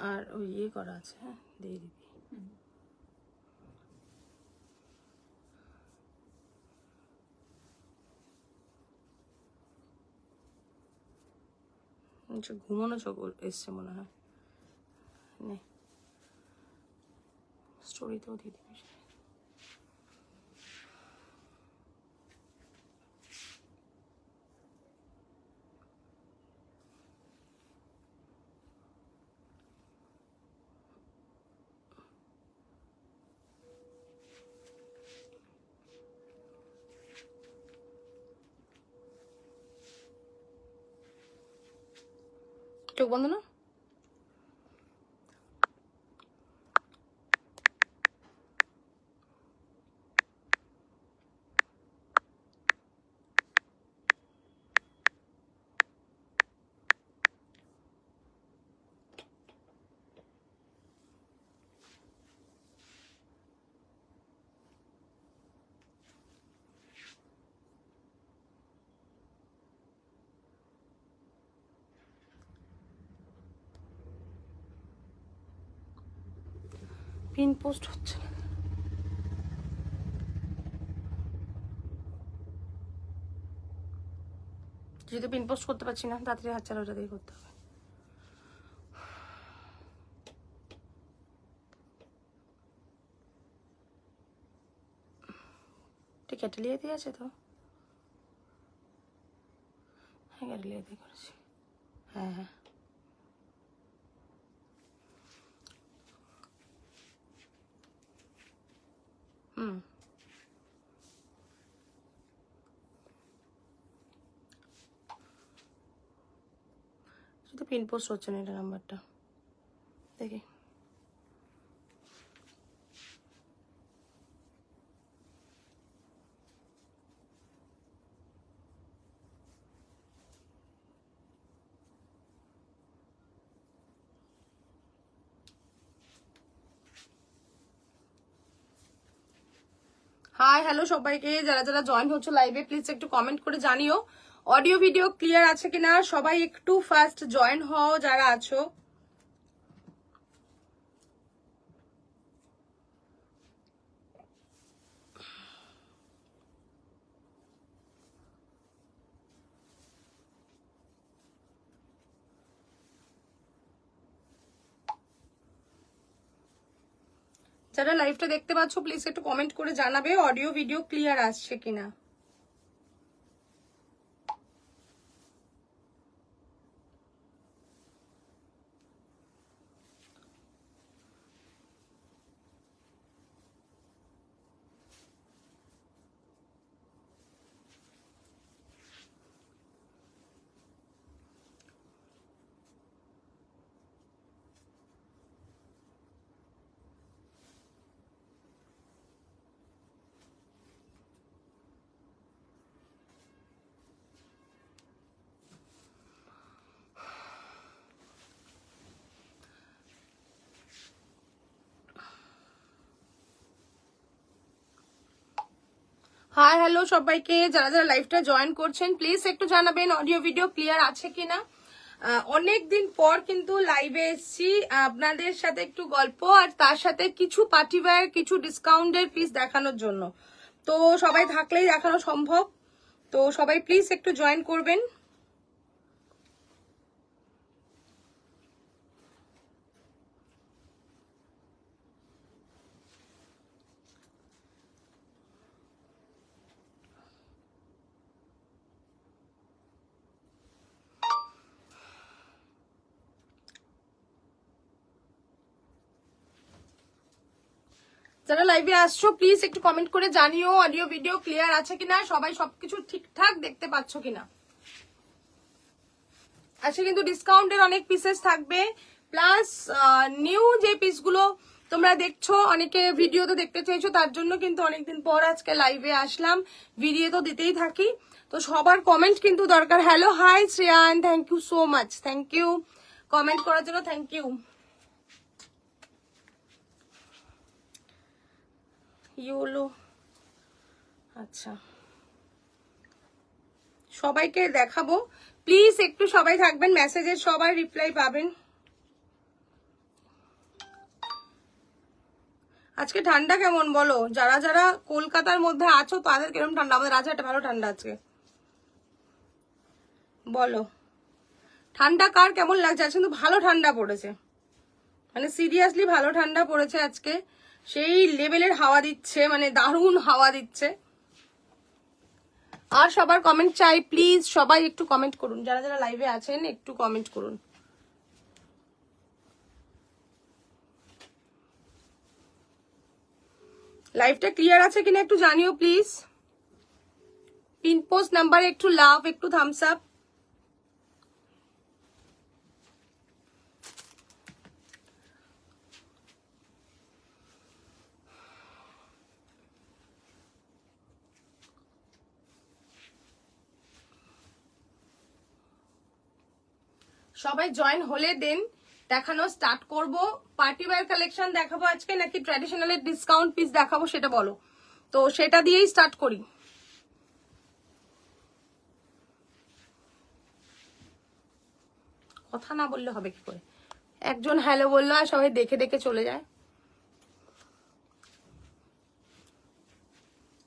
আর ওই ইয়ে করা আছে, হ্যাঁ দিয়ে দিবি। ঘুমানো চোখ এসছে মনে হয়, নে স্টোরিতেও দিয়ে দিবি। চোখ বন্ধ না, পিন পোস্ট হচ্ছে না। যদি পিন পোস্ট করতে পারছি না, তাড়াতাড়ি হাত চালা, ওটা দিয়ে করতে হবে। ঠিক ক্যাটেলিয়া দিয়ে আছে তো, হ্যাঁ ক্যাটেলিয়া দিয়ে করেছি, হ্যাঁ হ্যাঁ। শুধু পিন পোস্ট হচ্ছে না, এটা নাম্বারটা দেখি। হাই হ্যালো সবাইকে, যারা যারা জয়েন হচ্ছে লাইভে প্লিজ একটু কমেন্ট করে জানিও অডিও ভিডিও ক্লিয়ার আছে কিনা। সবাই একটু ফার্স্ট জয়েন হও যারা আছো। যারা লাইভটা দেখতে পাচ্ছ প্লিজ একটু কমেন্ট করে জানাবে অডিও ভিডিও ক্লিয়ার আসছে কিনা। হাই হ্যালো সবাইকে, যারা যারা লাইভটা জয়েন করছেন প্লিজ একটু জানাবেন অডিও ভিডিও ক্লিয়ার আছে কিনা। অনেকদিন পর কিন্তু লাইভে এসেছি, আপনাদের সাথে একটু গল্প আর তার সাথে কিছু পার্টিওয়্যার, কিছু ডিসকাউন্টের পিস দেখানোর জন্য। তো সবাই থাকলেই দেখানো সম্ভব, তো সবাই প্লিজ একটু জয়েন করবেন। যারা লাইভে আসছো প্লিজ একটু কমেন্ট করে জানিও অডিও ভিডিও ক্লিয়ার আছে কিনা, সবাই সবকিছু ঠিকঠাক দেখতে পাচ্ছ কিনা। আচ্ছা, কিন্তু ডিসকাউন্টের অনেক পিসেস থাকবে, প্লাস নিউ যে পিসগুলো তোমরা দেখছো, অনেকে ভিডিও তো দেখতে চাইছো, তার জন্য কিন্তু অনেকদিন পর আজকে লাইভে আসলাম। ভিডিও তো দিতেই থাকি, তো সবার কমেন্ট কিন্তু দরকার। Hello hi Shreyan, thank you so much, thank you comment করার জন্য, থ্যাংক ইউ। ইউলো, আচ্ছা সবাইকে দেখাবো, প্লিজ একটু সবাই থাকবেন, মেসেজের সবার রিপ্লাই পাবেন। আজকে ঠান্ডা কেমন বলো, যারা যারা কলকাতার মধ্যে আছো তাদের কিরকম ঠান্ডা? আমাদের রাজহাটে ভালো ঠান্ডা আজকে, বলো ঠান্ডা কার কেমন লাগছে? আজকে কিন্তু ভালো ঠান্ডা পড়েছে, মানে সিরিয়াসলি ভালো ঠান্ডা পড়েছে আজকে, সেই লেভেলের হাওয়া দিচ্ছে, মানে দারুণ হাওয়া দিচ্ছে। আর সবার কমেন্ট চাই প্লিজ, সবাই একটু কমেন্ট করুন, যারা যারা লাইভে আছেন একটু কমেন্ট করুন। লাইভটা ক্লিয়ার আছে কিনা একটু জানিও প্লিজ। পিন পোস্ট নাম্বারে একটু লাভ, একটু থামস আপ। সবাই জয়েন হলে দেন দেখানো স্টার্ট করব। পার্টি ওয়্যার কালেকশন দেখাবো আজকে নাকি ট্র্যাডিশনালের ডিসকাউন্ট পিস দেখাবো সেটা বলো, তো সেটা দিয়েই স্টার্ট করি। কথা না বললে হবে কি করে? একজন হ্যালো বললো আর সবাই দেখে দেখে চলে যায়।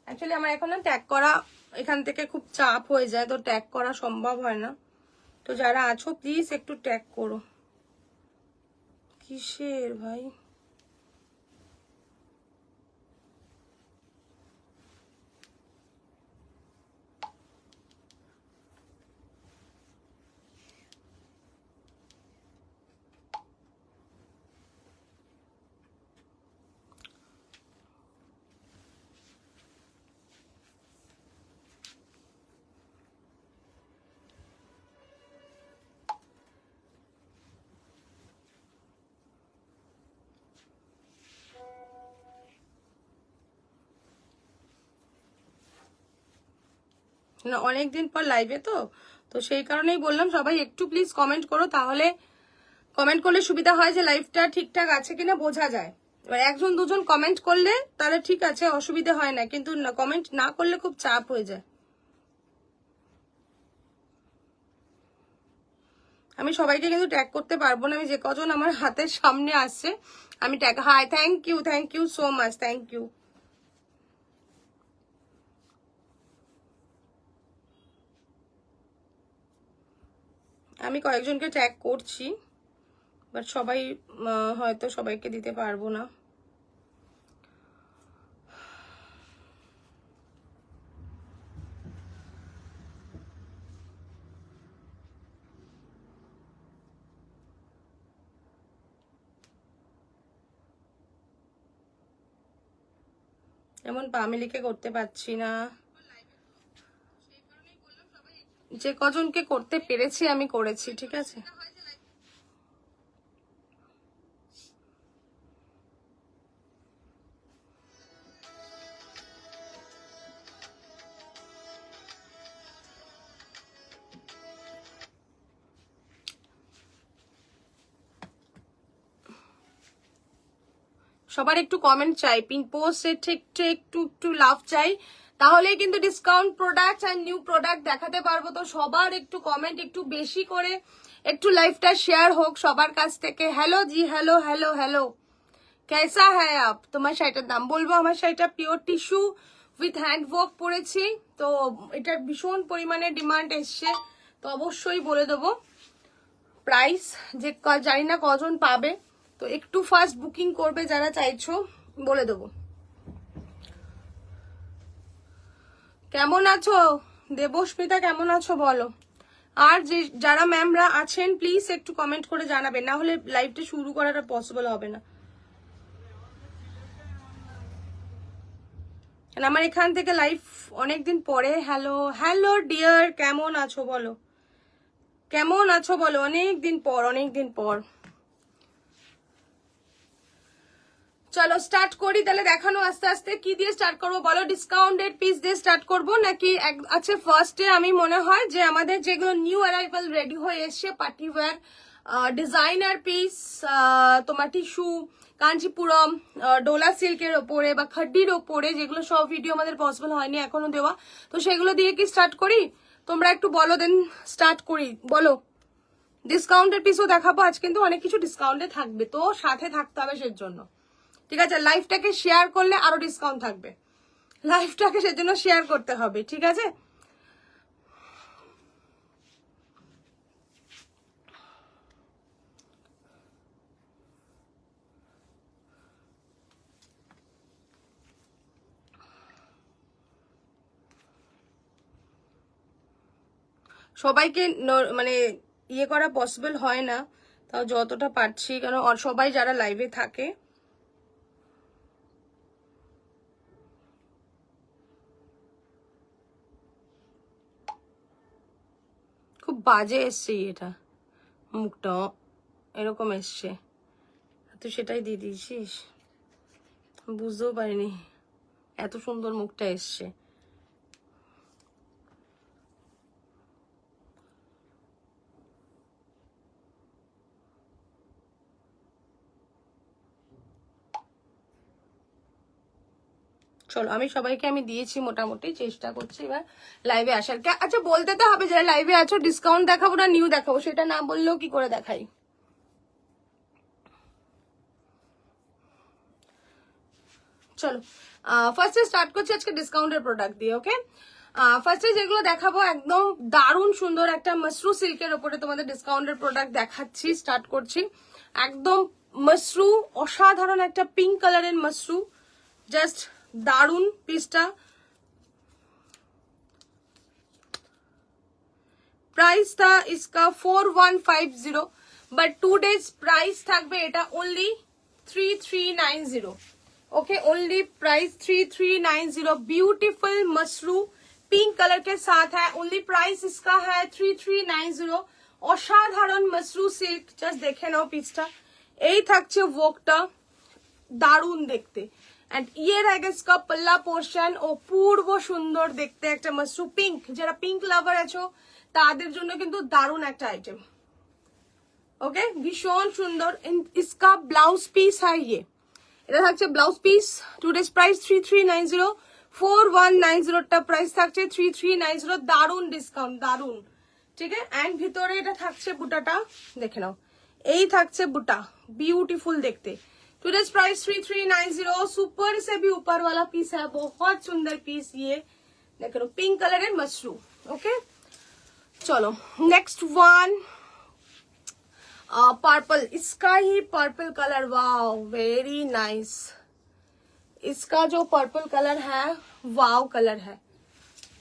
অ্যাকচুয়ালি আমার এখন না ট্যাগ করা এখান থেকে খুব চাপ হয়ে যায়, তো ট্যাগ করা সম্ভব হয় না। তো যারা আছো প্লিজ একটু ট্যাগ করো। কিসের ভাই? না অনেকদিন পর লাইভে তো তো সেই কারণেই বললাম সবাই একটু প্লিজ কমেন্ট করো, তাহলে কমেন্ট করলে সুবিধা হয় যে লাইভটা ঠিকঠাক আছে কিনা বোঝা যায়। এবার একজন দুজন কমেন্ট করলে তাহলে ঠিক আছে, অসুবিধা হয় না, কিন্তু কমেন্ট না করলে খুব চাপ হয়ে যায়। আমি সবাইকে কিন্তু ট্যাগ করতে পারবো না, আমি যে কজন আমার হাতের সামনে আসছে আমি tag. Hi, thank you so much, thank you. আমি কয়েকজনকে ট্যাগ করছি, বাট সবাই হয়তো সবাইকে দিতে পারবো না। যেমন পামিলিকে করতে পারছি না, যে কজনকে করতে পেরেছি আমি করেছি, ঠিক আছে। সবার একটু কমেন্ট চাই, পিন পোস্টে ঠিক একটু একটু লাভ চাই, তাহলেই কিন্তু ডিসকাউন্ট প্রোডাক্ট আর নিউ প্রোডাক্ট দেখাতে পারবো। তো সবার একটু কমেন্ট একটু বেশি করে, একটু লাইভটা শেয়ার হোক সবার কাছ থেকে। হ্যালো জি, হ্যালো হ্যালো হ্যালো, কেসা হ্যায় আপ? তোমার শাড়িটার দাম বলবো। আমার শাড়িটা pure tissue with hand work পরেছি, তো এটার ভীষণ পরিমাণে ডিমান্ড এসছে, তো অবশ্যই বলে দেবো প্রাইস, যে জানি না কজন পাবে, তো একটু ফাস্ট বুকিং করবে যারা চাইছো, বলে দেবো। কেমন আছো দেবস্মিতা, কেমন আছো বলো। আর যে যারা ম্যামরা আছেন প্লিজ একটু কমেন্ট করে জানাবেন, না হলে লাইভটা শুরু করাটা পসিবল হবে না। আমার এখান থেকে লাইভ অনেকদিন পরে। হ্যালো হ্যালো ডিয়ার, কেমন আছো বলো, কেমন আছো বলো, অনেকদিন পর অনেকদিন পর। চলো স্টার্ট করি তাহলে দেখানো আস্তে আস্তে। কি দিয়ে স্টার্ট করবো বলো? ডিসকাউন্টেড পিস দিয়ে স্টার্ট করবো নাকি? আচ্ছা ফার্স্টে আমি মনে হয় যে আমাদের যেগুলো নিউ অ্যারাইভাল রেডি হয়ে এসছে পার্টি ওয়্যার ডিজাইনার পিস, তোমার টিস্যু কাঞ্চিপুরম ডোলা সিল্কের ওপরে বা খাড্ডির ওপরে, যেগুলো সব ভিডিও আমাদের পসিবল হয়নি এখনো দেওয়া, তো সেগুলো দিয়ে কি স্টার্ট করি? তোমরা একটু বলো, দেন স্টার্ট করি বলো। ডিসকাউন্টের পিসও দেখাবো আজ, কিন্তু অনেক কিছু ডিসকাউন্টে থাকবে, তো সাথে থাকতে হবে সেজন্য। ঠিক আছে? লাইভটাকে শেয়ার করলে আরো ডিসকাউন্ট থাকবে, লাইভটাকে সেজন্য শেয়ার করতে হবে, ঠিক আছে? সবাইকে মানে ইয়ে করা পসিবল হয় না, তাও যতটা পারছি, কারণ সবাই যারা লাইভে থাকে খুব বাজে এসছে, এটা মুখটা এরকম এসছে, তুই সেটাই দিয়ে দিয়েছিস, বুঝতেও পারিনি এত সুন্দর মুখটা এসছে। চলো আমি সবাইকে আমি দিয়েছি, মোটামুটি চেষ্টা করছি এবার লাইভে আসার। আচ্ছা বলতে তো হবে যারা লাইভে আছো, ডিসকাউন্ট দেখাবো না নিউ দেখাবো, সেটা না বললেও কি করে দেখাই। চলো ফার্স্টে স্টার্ট করছি আজকে ডিসকাউন্টের প্রোডাক্ট দিয়ে। ওকে, ফার্স্টে যেগুলো দেখাবো একদম দারুণ সুন্দর একটা মাশরু সিল্কের ওপরে তোমাদের ডিসকাউন্টের প্রোডাক্ট দেখাচ্ছি। স্টার্ট করছি একদম মাশরু, অসাধারণ একটা পিঙ্ক কালারের মাশরু, জাস্ট দারুণ পিসটা। प्राइस था इसका 4150, बट 2 days प्राइस থাকবে এটা only 3390। Okay, only price 3390। Beautiful mashru pink colour के साथ है, ओनली प्राइस इसका है 3390। অসাধারণ মশরু সিল্ক, জাস্ট দেখে নাও পিসটা। এই থাকছে ওয়ার্কটা, দারুণ দেখতে। এন্ড ইয়ে रहेगा इसका पल्ला पोर्शन, অপূর্ব সুন্দর দেখতে একটা মশরু পিঙ্ক, যারা পিঙ্ক লাভার আছো তাদের জন্য কিন্তু দারুণ একটা আইটেম। ওকে, ভীষণ সুন্দর। इसका ब्लाउज पीस है ये, এটা থাকছে ব্লাউজ পিস। টুডেজ প্রাইস 3390, 4190 টা প্রাইস থাকছে 3390। দারুণ ডিসকাউন্ট, দারুণ, ঠিক আছে। এন্ড ভিতরে এটা থাকছে বুটাটা, দেখে নাও, এই থাকছে বুটা, বিউটিফুল দেখতে। Today's price 3390। सुपर से भी ऊपर वाला पीस है, बहुत सुंदर पीस ये, देख लो पिंक कलर है मशरू। ओके, चलो नेक्स्ट वन पर्पल, इसका ही purple colour, wow very nice. इसका जो पर्पल कलर है वाओ कलर है,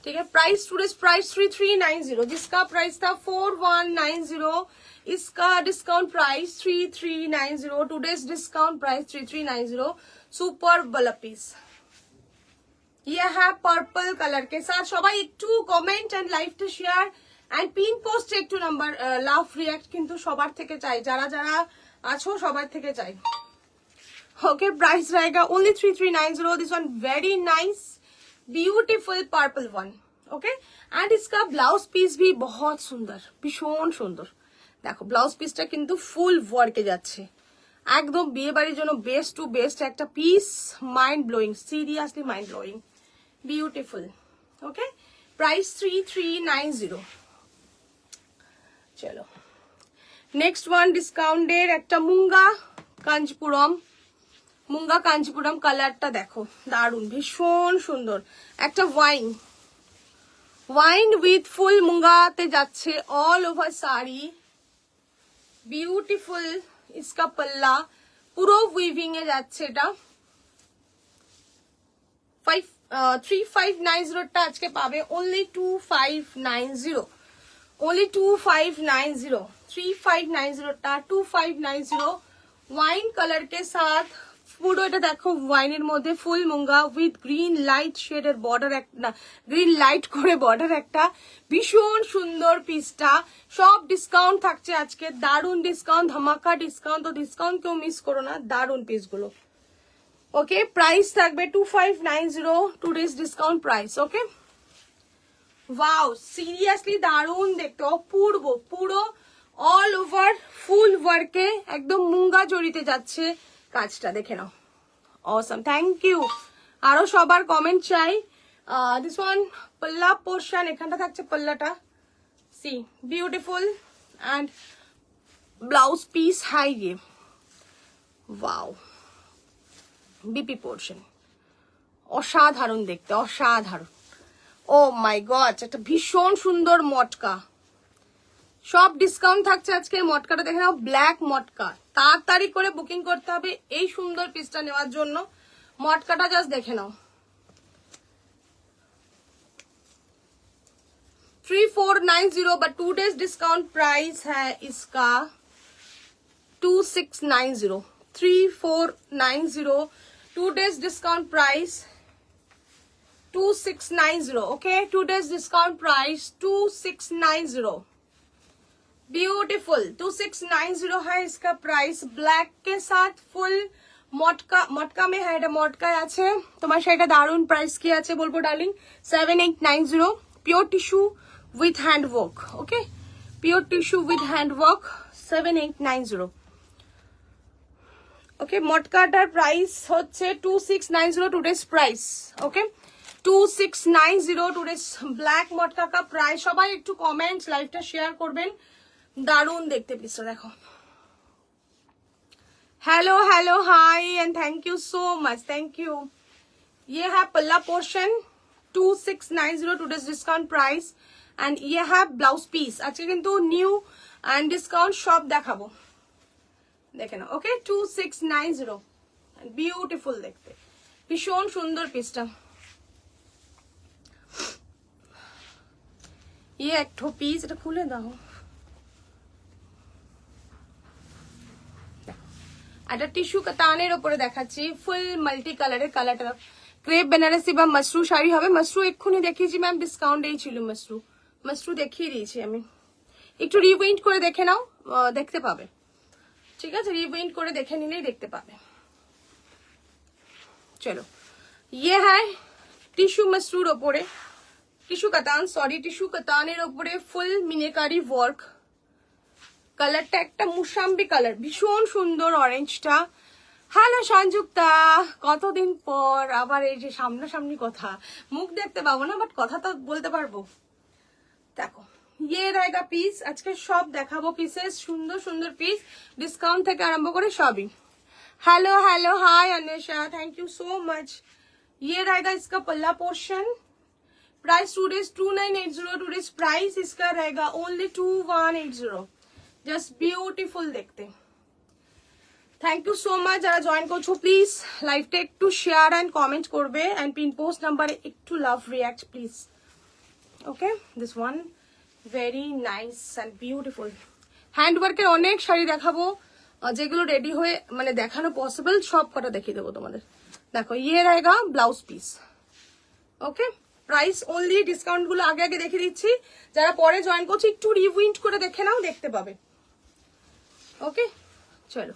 ठीक है। प्राइस टुडेज प्राइस 3390, जिसका प्राइस था 4190, इसका discount price 3390। Today's discount price 3390। Super वाला पीस ये है पर्पल कलर के साथ। সবাই একটু কমেন্ট এন্ড লাইভটা শেয়ার এন্ড পিন পোস্ট একটু নাম্বার লাভ রিঅ্যাক্ট কিন্তু সবার থেকে চাই, যারা যারা আছো সবার থেকে চাই। ओके, प्राइस रहेगा only 3390। This one very nice beautiful purple one. Okay, and इसका ब्लाउज पीस भी बहुत सुंदर, भीषण सुंदर। देखो ब्लाउज পিসটা কিন্তু ফুল ওয়ার্কে যাচ্ছে, একদম বিয়ে বাড়ির জন্য বেস্ট টু বেস্ট একটা piece. Mind blowing, seriously mind blowing, beautiful. Okay, price 3390। চলো নেক্সট ওয়ান ডিসকাউন্টের একটা মুঙ্গা কাঞ্জিপুরম, মুঙ্গা কাঞ্জিপুরম। কালারটা দেখো দারুন, ভীষণ সুন্দর একটা ওয়াইন, ওয়াইন উইথ ফুল মুঙ্গাতে যাচ্ছে অল ওভার শাড়ি, বিউটিফুল। इसका पल्ला পুরো উইভিং এ যাচ্ছে, এটা 3590 টা আজকে পাবে ओनली 2590, ओनली 2590। 3590 টা 2590। ওয়াইন কালার के साथ পুরো এটা দেখো, ওয়াইনের মধ্যে ফুল মুঙ্গা উইথ গ্রিন লাইট শেডের বর্ডার, একটা গ্রিন লাইট করে বর্ডার, একটা ভীষণ সুন্দর পিসটা। সব ডিসকাউন্ট থাকছে আজকে, দারুণ ডিসকাউন্ট, ধামাকা ডিসকাউন্ট। তো ডিসকাউন্ট কেউ মিস করো না, দারুণ পিসগুলো। ওকে, প্রাইস থাকবে 2590, টুডেজ ডিসকাউন্ট প্রাইস। ওকে, ওয়াও সিরিয়াসলি দারুণ দেখতে, অপূর্ব, পুরো অল ওভার ফুল ওয়ার্কে একদম মুঙ্গা জড়িতে যাচ্ছে কাজটা, দেখে নাও, অসম। থ্যাংক ইউ, আরো সবার কমেন্ট চাই। দিস ওয়ান পল্লা পোর্শন, এখানটা থাকছে পল্লাটা, see beautiful and blouse piece হাই গে, ওয়াও বিপি পোর্শন, অসাধারণ দেখতে, অসাধারণ। ও মাই গড, একটা ভীষণ সুন্দর মটকা, সব ডিসকাউন্ট থাকছে আজকে। মটকাটা দেখে নাও, ব্ল্যাক মটকা, তাড়াতাড়ি করে বুকিং করতে হবে এই সুন্দর পিসটা নেওয়ার জন্য। মটকাটা জাস্ট দেখে নাও, 3490, बट 2 days डिस्काउंट प्राइस है इसका 2690, 3490, 2 days discount price 2690, okay, 2 days discount price 2690, beautiful 2690 है इसका प्राइस, ब्लैक के साथ फुल মটকা, মটকা মে হ্যাঁ এটা মটকায় আছে তোমার। সেটা দারুন প্রাইস কি আছে বলবো darling, 7890, pure tissue with hand work, okay, pure tissue with hand work 7890, okay. মটকাটার প্রাইস হচ্ছে 2690 today's price, okay, 2690 today's black মটকা কা প্রাইস। সবাই একটু কমেন্টস লাইভটা শেয়ার করবেন, দারুন দেখতে পিসটা দেখো। Hello hello hi and thank you so much, thank you. ये है पल्ला portion 2690 today's discount price and ये है ब्लाउज पीस। আজকে কিন্তু নিউ এন্ড ডিসকাউন্ট সব দেখাবো, দেখে নাও, ওকে, 2690, বিউটিফুল দেখতে, ভীষণ সুন্দর পিসটা। ये एक ठो পিস, এটা খুলে দাও। একটা টিস্যু কাতানের উপরে দেখাচ্ছি, ফুল মাল্টি কালারের, কালারটা ক্রেপ বেনারসি বা মাশরু শাড়ি হবে। মাশরু এক্ষুনি দেখিয়েছি ম্যাম, ডিসকাউন্টেই ছিল মাশরু, মাশরু দেখিয়ে দিয়েছি আমি। একটু রিউইন্ড করে দেখে নাও, দেখতে পাবে, ঠিক আছে, রিউইন্ড করে দেখে নিলেই দেখতে পাবে। চলো, ইয়ে হ্যাঁ টিস্যু মাশরুর ওপরে, টিস্যু কাতান, সরি টিস্যু কাতানের ওপরে ফুল মিনেকারি ওয়ার্ক, কালারটা একটা মুসাম্বি কালার, ভীষণ সুন্দর অরেঞ্জটা। হ্যালো সংযুক্তা, কতদিন পর আবার এই যে সামনাসামনি কথা, মুখ দেখতে পাবো না বাট কথা তো বলতে পারবো। দেখো ইয়ে रहेगा পিস, আজকে সব দেখাবো পিসেস, সুন্দর সুন্দর পিস, ডিসকাউন্ট থেকে আরম্ভ করে সবই। Hello hello hi Anisha, thank you so much. ये रहेगा इसका पल्ला portion, price 2 days 2980, today's price इसका रहेगा ओनली 2180, জাস্ট বিউটিফুল দেখতে। থ্যাংক ইউ সো মাচ যারা জয়েন করছো, প্লিজ লাইভটা একটু শেয়ার অ্যান্ড কমেন্ট করবে অ্যান্ড পিন পোস্ট নাম্বারে একটু love react please, okay. This one very nice and beautiful. হ্যান্ডওয়ার্কের অনেক শাড়ি দেখাবো, যেগুলো রেডি হয়ে মানে দেখানো পসিবল সব কটা দেখিয়ে দেবো তোমাদের। দেখো ইয়ে रहेगा ব্লাউজ পিস, ওকে, প্রাইস অনলি, ডিসকাউন্ট গুলো আগে আগে দেখে দিচ্ছি, যারা পরে জয়েন করছো একটু রিউইন্ড করে দেখে নাও, দেখতে পাবে, ওকে। চলো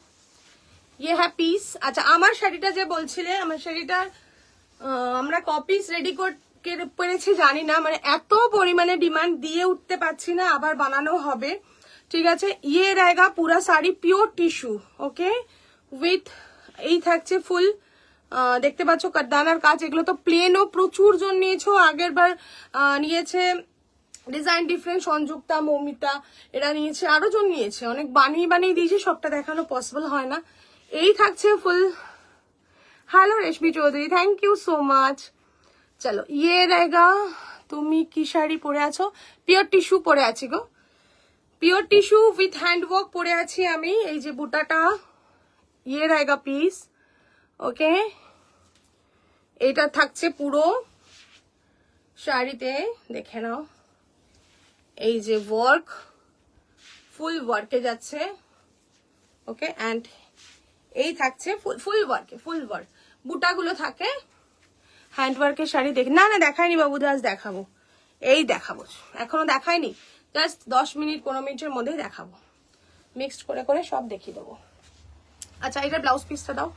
ইয়ে হ্যাঁ পিস। আচ্ছা আমার শাড়িটা যে বলছিলে, আমার শাড়িটার আমরা কপিস রেডি করতে পেরেছি জানি না, মানে এত পরিমাণে ডিমান্ড দিয়ে উঠতে পারছি না, আবার বানানো হবে, ঠিক আছে। ইয়ে रहेगा পুরা sari pure tissue, okay, with এই থাকছে ফুল, দেখতে পাচ্ছ কাটদানার কাজ। এগুলো তো প্লেনও প্রচুর জন নিয়েছো, আগের বার নিয়েছে ডিজাইন ডিফারেন্ট, সংযুক্তা, মৌমিতা, এরা নিয়েছে, আরো জন নিয়েছে, অনেক বানিয়ে বানিয়ে দিয়েছে, সবটা দেখানো পসিবল হয় না। এই থাকছে full. Hello Reshmi Chowdhury, thank you so much. চলো ইয়ে रहेगा, তুমি কি শাড়ি পরে আছো? পিওর টিস্যু পরে আছি গো, pure tissue with hand work পরে আছি আমি। এই যে বুটাটা, ইয়ে रहेगा পিস, ওকে, এটা থাকছে পুরো শাড়িতে, দেখে নাও, এই যে ওয়ার্ক, ফুল ওয়ার্কে যাচ্ছে, ওকে, অ্যান্ড এই থাকছে ফুল ওয়ার্কে, ফুল ওয়ার্ক, বুটাগুলো থাকে হ্যান্ড ওয়ার্কের শাড়ি। দেখে না, না দেখাইনি বাবুদা, আজ দেখাবো, এই দেখাবো, এখনো দেখাইনি, জাস্ট 10 মিনিট 15 মিনিটের মধ্যেই দেখাবো, মিক্সড করে করে সব দেখিয়ে দেবো। আচ্ছা এটা ব্লাউজ পিসটা দাও,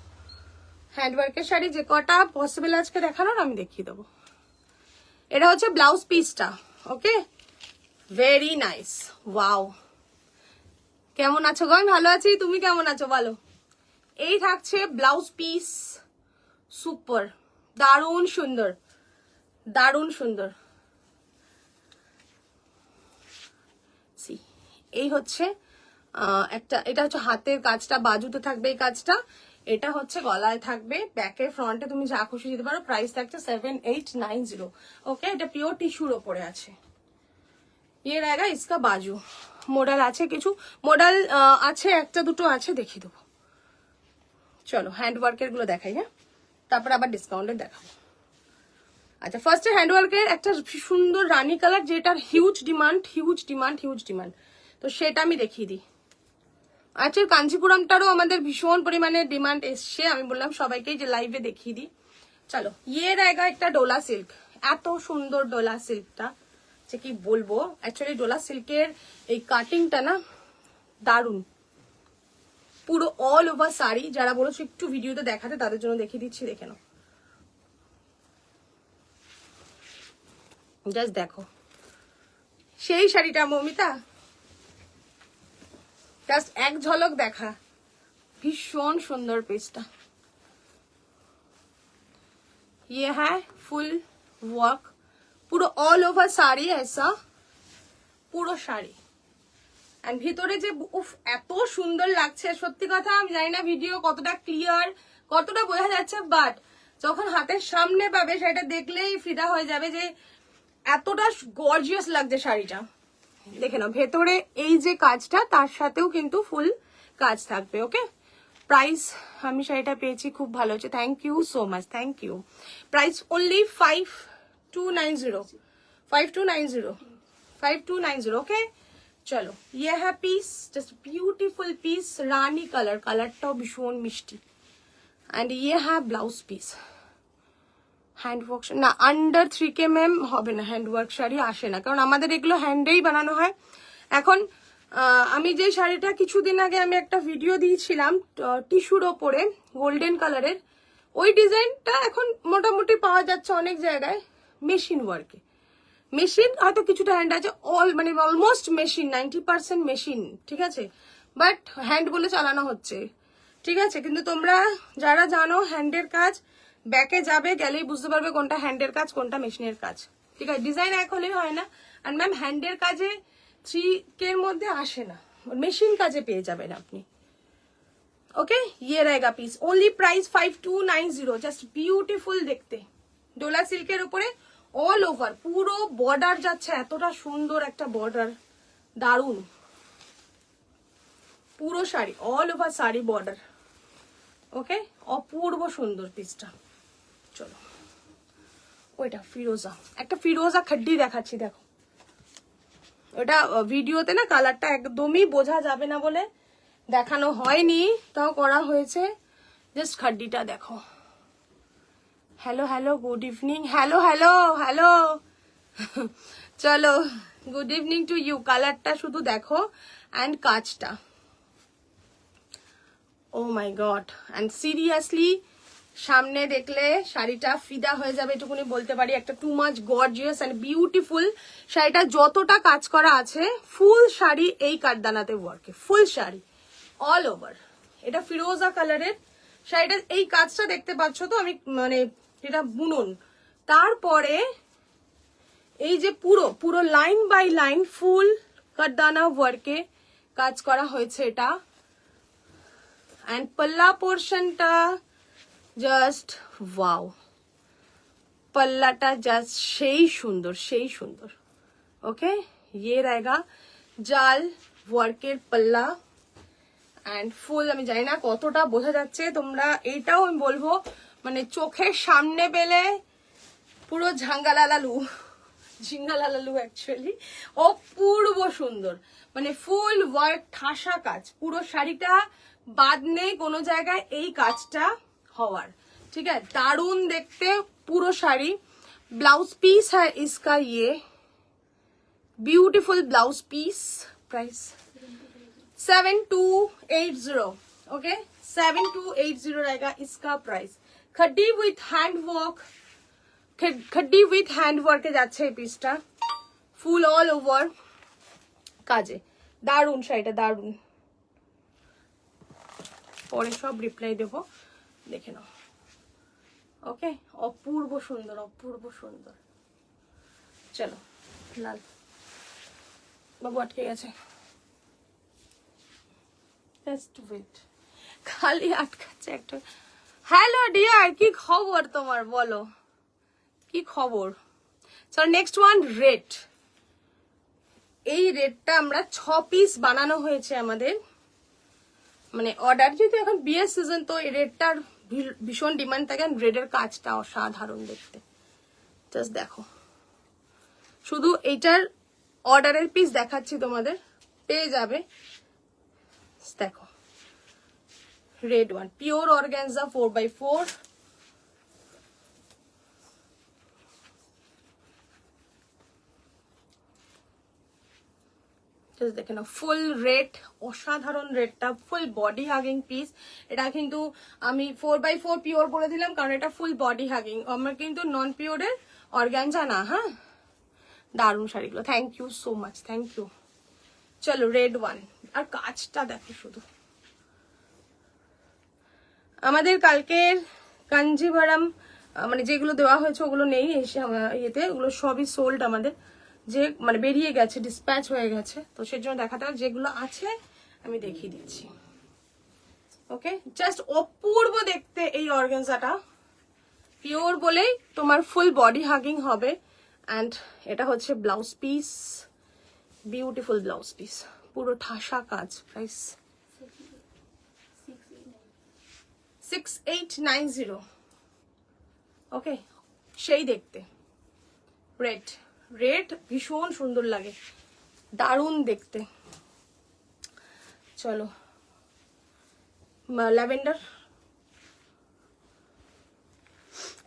হ্যান্ডওয়ার্কের শাড়ি যে কটা পসিবল আজকে দেখানোর আমি দেখিয়ে দেবো। এটা হচ্ছে ব্লাউজ পিসটা, ওকে, ভেরি নাইস, ওয়াও। কেমন আছো গো? আমি ভালো আছি, তুমি কেমন আছো বলো। এই থাকছে ব্লাউজ পিস, সুপার, দারুণ সুন্দর, দারুণ সুন্দর। এই হচ্ছে একটা, এটা হচ্ছে হাতের কাজটা, বাজুতে থাকবে এই কাজটা, এটা হচ্ছে গলায় থাকবে, ব্যাকে ফ্রন্টে তুমি যা খুশি দিতে পারো। প্রাইস থাকছে 7890। ওকে, এটা পিওর টিস্যুর ওপরে আছে। ये रहेगा इसका बाजू। মডেল আছে কিছু, মডেল আছে একটা দুটো আছে, দেখিয়ে দেবো। চলো হ্যান্ড ওয়ার্কের গুলো দেখাই, হ্যাঁ, তারপর আবার ডিসকাউন্টের দেখাবো। আচ্ছা, ফার্স্টে হ্যান্ড ওয়ার্কের একটা সুন্দর রানী কালার, যেটার huge demand, huge demand, huge demand, তো সেটা আমি দেখিয়ে দিই। আচ্ছা, কাঞ্চিপুরমটারও আমাদের ভীষণ পরিমাণে ডিমান্ড এসছে, আমি বললাম সবাইকেই যে লাইভে দেখিয়ে দিই। চলো, ইয়ে रहेगा একটা ডোলা সিল্ক। এত সুন্দর ডোলা সিল্কটা যে কি বলবো। অ্যাকচুয়ালি ডোলা সিল্কের এই কাটিংটা না দারুণ, পুরো অল ওভার শাড়ি। যারা বলেছো একটু ভিডিওতে দেখাতে, তাদের জন্য দেখিয়ে দিচ্ছি, দেখে নাও। জাস্ট দেখো সেই শাড়িটা মমিতা, জাস্ট এক ঝলক দেখা, ভীষণ সুন্দর পিসটা। ये है ফুল ওয়ার্ক, পুরো অল ওভার শাড়ি, ऐसा পুরো শাড়ি। এন্ড ভিতরে যে উফ এত সুন্দর লাগছে, সত্যি কথা আমি জানি না ভিডিও কতটা ক্লিয়ার, কতটা বোঝা যাচ্ছে, বাট যখন হাতের সামনে পাবে সেটা দেখলেই ফিদা হয়ে যাবে যে এতটা গর্জিয়াস লাগছে শাড়িটা। দেখে নাও ভেতরে এই যে কাজটা, তার সাথেও কিন্তু ফুল কাজ থাকবে। ওকে, প্রাইস আমি শাড়িটা পেয়েছি, খুব ভালো হচ্ছে, thank you so much, thank you. Price only 5290, 5290, 5290। Okay, চলো ये है piece, just beautiful piece, rani colour, কালারটাও ভীষণ মিষ্টি। এন্ড ये है ব্লাউজ পিস। হ্যান্ডওয়ার্ক না, আন্ডার 3K ম্যাম হবে না, হ্যান্ডওয়ার্ক শাড়ি আসে না, কারণ আমাদের এগুলো হ্যান্ডেই বানানো হয়। এখন আমি যে শাড়িটা কিছুদিন আগে আমি একটা ভিডিও দিয়েছিলাম টিস্যুর ওপরে গোল্ডেন কালারের, ওই ডিজাইনটা এখন মোটামুটি পাওয়া যাচ্ছে অনেক জায়গায় মেশিন ওয়ার্কে। মেশিন হয়তো কিছুটা হ্যান্ড আছে, মানে অলমোস্ট মেশিন, 90% মেশিন, ঠিক আছে, বাট হ্যান্ড বলে চালানো হচ্ছে, ঠিক আছে। কিন্তু তোমরা যারা জানো হ্যান্ডের কাজ, ব্যাকে যাবে, গেলেই বুঝতে পারবে কোনটা হ্যান্ডের কাজ কোনটা মেশিনের কাজ, ঠিক আছে। ডিজাইন এক হলেই হয় না। আর ম্যাম হ্যান্ডের কাজে 3K এর মধ্যে আসে না, মেশিন কাজে পেয়ে যাবেন আপনি। ওকে, ये रहेगा piece, only price 5290, just beautiful দেখতে, ডোলা সিল্কের উপরে অল ওভার পুরো বর্ডার যাচ্ছে, এতটা সুন্দর একটা বর্ডার, দারুন পুরো sari all over sari border. Okay, অপূর্ব সুন্দর পিসটা। চলো ওইটা ফিরোজা, একটা ফিরোজা খাড্ডি দেখাচ্ছি, দেখো ওটা ভিডিওতে না কালারটা একদমই বোঝা যাবে না বলে দেখানো হয়নি, তাও করা হয়েছে। জাস্ট খাড্ডিটা দেখো। Hello hello, good evening, hello hello hello, চলো গুড ইভিনিং টু ইউ। কালারটা শুধু দেখো অ্যান্ড কাজটা, ও মাই গড। অ্যান্ড সিরিয়াসলি সামনে দেখলে শাড়িটা ফিদা হয়ে যাবে, এটুকুনি বলতে পারি। একটা too much gorgeous and beautiful শাড়িটা, যতটা কাজ করা আছে ফুল শাড়ি এই কাঠদানাতে ওয়ার্কে, ফুল শাড়ি অল ওভার। এটা ফিরোজা কালারের শাড়িটা, এই কাজটা দেখতে পাচ্ছ তো, আমি মানে এটা বুনন, তারপরে এই যে পুরো পুরো লাইন বাই লাইন ফুল কাঠদানা ওয়ার্কে কাজ করা হয়েছে এটা। এন্ড পল্লা পোর্শনটা জাস্ট ওয়াও, পল্লাটা জাস্ট সেই সুন্দর, সেই সুন্দর। ওকে, ये रहेगा জাল ওয়ার্কের পল্লা অ্যান্ড ফুল। আমি জানি না কতটা বোঝা যাচ্ছে, তোমরা এইটাও আমি বলবো মানে চোখের সামনে পেলে পুরো ঝাঙ্গালালালু, ঝিঙ্গালালালু অ্যাকচুয়ালি, অপূর্ব সুন্দর, মানে ফুল ওয়ার্ক ঠাসা কাজ, পুরো শাড়িটা বাদ নেই কোনো জায়গায় এই কাজটা হওয়ার, ঠিক আছে। দারুণ দেখতে পুরো শাড়ি। ব্লাউজ পিস है इसका, ये beautiful blouse piece. Price 7280, okay 7280 रहेगा इसका प्राइस। खड्डी विथ हैंड वर्क, खड्डी विथ हैंड वर्क যাচ্ছে এই পিসটা, ফুল অল ওভার কাজে, দারুন শাড়িটা, দারুন। পরে সব রিপ্লাই দেবো, দেখে নাও। ওকে, অপূর্ব সুন্দর, অপূর্ব সুন্দর। চলো লাল বাবু আটকে গেছে, জাস্ট ওয়েট, খালি আটকাচ্ছে। একটা হ্যালো ডিয়ার, কি খবর তোমার, বলো কি খবর। চলো নেক্সট ওয়ান, রেড। এই রেডটা আমরা 6 পিস বানানো হয়েছে আমাদের, মানে অর্ডার, যেহেতু এখন বিয়ের সিজন তো এই রেডটার ভীষণ ডিমান্ড থাকে। রেডের কাজটা অসাধারণ দেখতে, জাস্ট দেখো। শুধু এইটার অর্ডারের পিস দেখাচ্ছি তোমাদের, পেয়ে যাবে। দেখো red one, pure organza 4x4। দেখে না, ফুল রেড, অসাধারণ রেডটা, ফুল বডি হাগিং পিস। এটা কিন্তু আমি 4x4 পিওর বলে দিলাম কারণ এটা ফুল বডি হাগিং, আমার কিন্তু নন পিওরের অর্গানজা না। হ্যাঁ, দারুণ শাড়িগুলো, thank you so much, thank you. চলো রেড ওয়ান, আর কাজটা দেখো শুধু। আমাদের কালকের কাঞ্জিভারাম মানে যেগুলো দেওয়া হয়েছে ওগুলো নেই এসে ইয়েতে, ওগুলো সবই সোল্ড আমাদের, যে মানে বেরিয়ে গেছে, ডিসপ্যাচ হয়ে গেছে, তো সেই জন্য দেখাতে হবে। যেগুলো আছে আমি দেখিয়ে দিচ্ছি। ওকে, জাস্ট অপূর্ব দেখতে এই অর্গানজাটা, পিওর বলেই তোমার ফুল বডি হাগিং হবে। অ্যান্ড এটা হচ্ছে blouse piece, beautiful blouse piece, পুরো ঠাসা কাজ। প্রাইস 6890। ওকে, সেই দেখতে রেড, রেড ভীষণ সুন্দর লাগে, দারুণ দেখতে। চলো ল্যাভেন্ডার,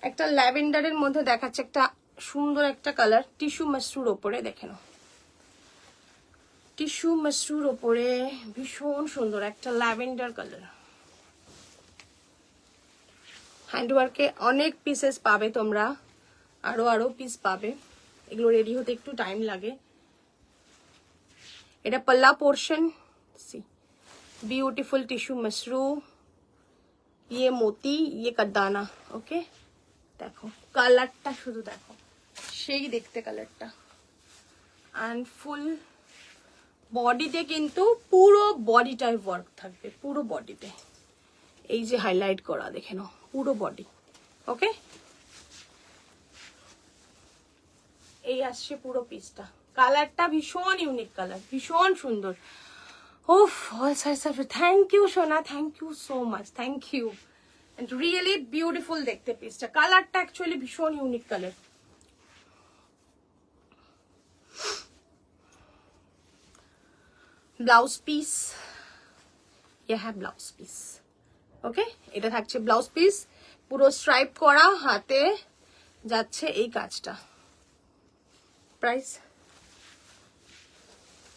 একটা ল্যাভেন্ডারের মধ্যে দেখাচ্ছে একটা সুন্দর একটা কালার, টিস্যু মাশরুর ওপরে, দেখে নাও, টিস্যু মাশরুর ওপরে ভীষণ সুন্দর একটা ল্যাভেন্ডার কালার। হ্যান্ডওয়ার্কে অনেক পিসেস পাবে তোমরা, আরো পিস পাবে, এগুলো রেডি হতে একটু টাইম লাগে। এটা পাল্লা portion, C beautiful tissue Mashru, ইয়ে মোতি, ইয়ে কাদানা। ওকে, দেখো কালারটা শুধু দেখো, সেই দেখতে কালারটা। অ্যান্ড ফুল বডিতে কিন্তু পুরো বডিটায় ওয়ার্ক থাকবে, পুরো বডিতে এই যে হাইলাইট করা, দেখে নাও পুরো বডি। ওকে, এই আসছে পুরো পিসটা, কালারটা ভীষণ ইউনিক কালার, ভীষণ সুন্দর। ওফ, all size of, thank you সোনা, thank you so much, thank you. And really beautiful দেখতে পিসটা, কালারটা অ্যাকচুয়ালি ভীষণ ইউনিক কালার। ব্লাউজ পিস, হ্যাঁ ব্লাউজ পিস। ওকে, এটা থাকছে ব্লাউজ পিস, পুরো স্ট্রাইপ করা, হাতে যাচ্ছে এই কাজটা। प्राइस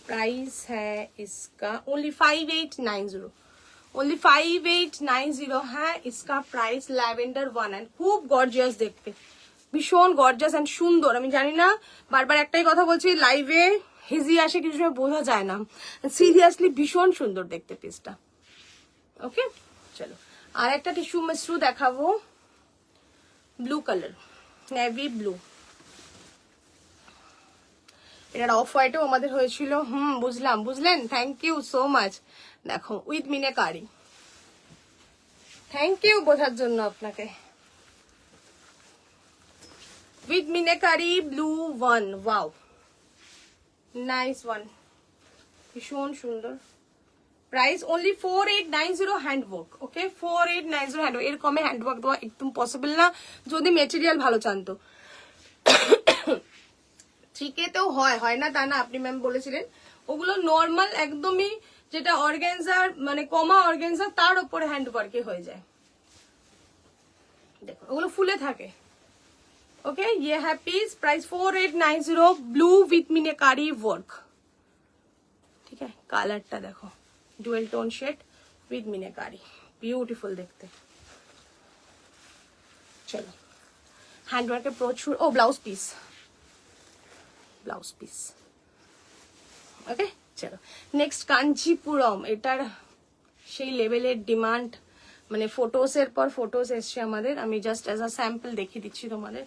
प्राइस है इसका ओनली 5890, ओनली 5890 है इसका प्राइस। लैवेंडर वन एंड खूब गॉर्जियास देखते, भीषण गॉर्जियास एंड सुंदर। আমি জানি না, বারবার একটাই কথা বলছি, লাইভে হেজি আসে কিছু সময় বোঝা যায় না, সিরিয়াসলি ভীষণ সুন্দর দেখতে পিসটা। ওকে, চলো আর একটা টিস্যু মাশরু দেখাবো, ব্লু কালার, নেভি ব্লু। এটার অফ হোয়াইটও আমাদের হয়েছিল। বুঝলাম, বুঝলেন, থ্যাংক ইউ সো মাচ। দেখো উইথ মিনাকারি, থ্যাংক ইউ বোঝার জন্য আপনাকে। উইথ মিনাকারি blue one, wow nice one, ভীষণ সুন্দর। Price only 4890 handwork. Okay, 4890 handwork, এর কমে হ্যান্ডওয়ার্ক দেওয়া একদম পসিবল না, যদি মেটেরিয়াল ভালো চান তো। থ্রিকেতেও হয় না তা না, আপনি ম্যাম বলেছিলেন, ওগুলো নর্মাল একদমই, যেটা অর্গানজার মানে কমা অর্গানজা তার উপরে হ্যান্ডওয়ার্কে হয়ে যায়, দেখো ওগুলো ফুলে থাকে। ওকে, ये है piece, price 4890, blue with meenakari work. ठीक है, কালারটা দেখো, dual tone shade with meenakari, beautiful দেখতে। চলো হ্যান্ডওয়ার্কে প্রচুর, ও blouse piece, blouse piece. Okay, চলো নেক্সট কাঞ্চিপুরম। এটার সেই লেভেলের ডিমান্ড, মানে ফটোসের পর ফটোস এসছে আমাদের, আমি জাস্ট অ্যাজ আ স্যাম্পল দেখিয়ে দিচ্ছি তোমাদের।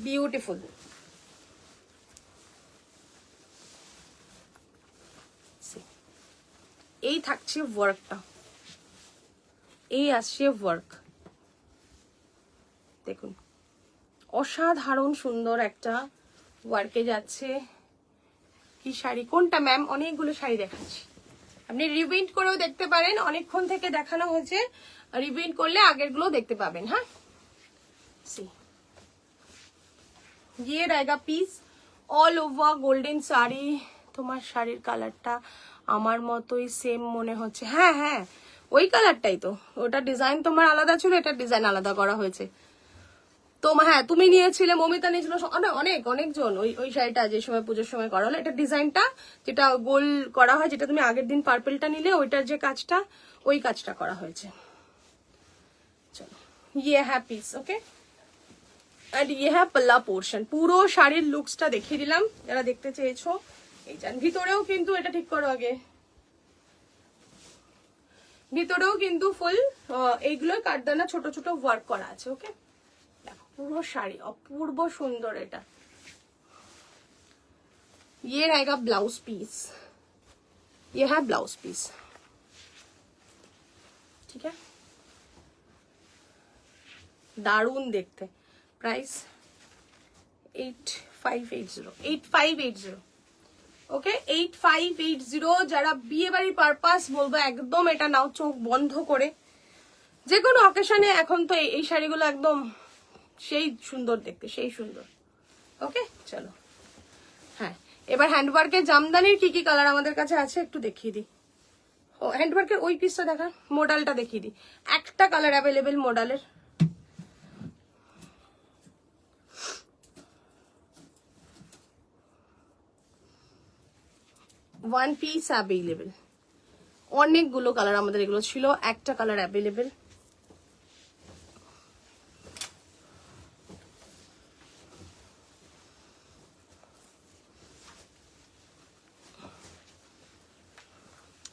বিউটিফুল, এই থাকছে ওয়ার্কটা, এই আসছে ওয়ার্ক, দেখুন অসাধারণ সুন্দর একটা ওয়ার্কে যাচ্ছে। কি শাড়ি, কোনটা ম্যাম? অনেকগুলো শাড়ি দেখাচ্ছি, আপনি রিউইন্ড করেও দেখতে পারেন, অনেকক্ষণ থেকে দেখানো হয়েছে, রিউইন্ড করলে আগের গুলো দেখতে পাবেন। হ্যাঁ, सी ये रहेगा piece all over golden sari. তোমার শাড়ির কালারটা আমার মতোই সেম মনে হচ্ছে। হ্যাঁ হ্যাঁ, ওই কালারটাই তো, ওটা ডিজাইন তোমার আলাদা ছিল, এটা ডিজাইন আলাদা করা হয়েছে। তোমার, হ্যাঁ তুমি নিয়েছিলে, মমিতা নিয়েছিল, অনেক অনেকজন ওই শাড়িটা যে সময় পুজোর সময় করা হলো। এটা ডিজাইনটা যেটা গোল করা হয়, যেটা তুমি আগের দিন পার্পলটা নিলে ওইটার যে কাজটা, ওই কাজটা করা হয়েছে। চলো, ইয়ে হ্যাঁ পিস, ওকে। এন্ড ইয়ে হ্যাঁ পাল্লা পোর্শন। পুরো শাড়ির লুকসটা দেখিয়ে দিলাম যারা দেখতে চেয়েছো। এই যান, ভিতরেও কিন্তু এটা ঠিক করো আগে, ভিতরেও কিন্তু ফুল এইগুলো কাঠদানা ছোট ছোট ওয়ার্ক করা আছে। ওকে, দেখো পুরো শাড়ি অপূর্ব সুন্দর। এটা ये रहेगा ब्लाउज पीस, ये है ब्लाउज पीस, ठीक है, দারুণ দেখতে। প্রাইস 8580, ওকে 8580। যারা বিয়ে বাড়ির পারপাস বলবো একদম এটা নাও চোখ বন্ধ করে, যে কোনো অকেশনে এখন তো এই শাড়িগুলো একদম সেই সুন্দর দেখতে, সেই সুন্দর। ওকে চলো, হ্যাঁ এবার হ্যান্ডওয়ার্কের জামদানির কি কি কালার আমাদের কাছে আছে একটু দেখিয়ে দিই। ও হ্যান্ডওয়ার্কের ওই পিসটা দেখা, মডেলটা দেখিয়ে দিই। একটা কালার অ্যাভেলেবেল মডেলের, ওয়ান পিস অ্যাভেলেবেল। অনেকগুলো কালার আমাদের এগুলো ছিল, একটা কালার অ্যাভেলেবেল।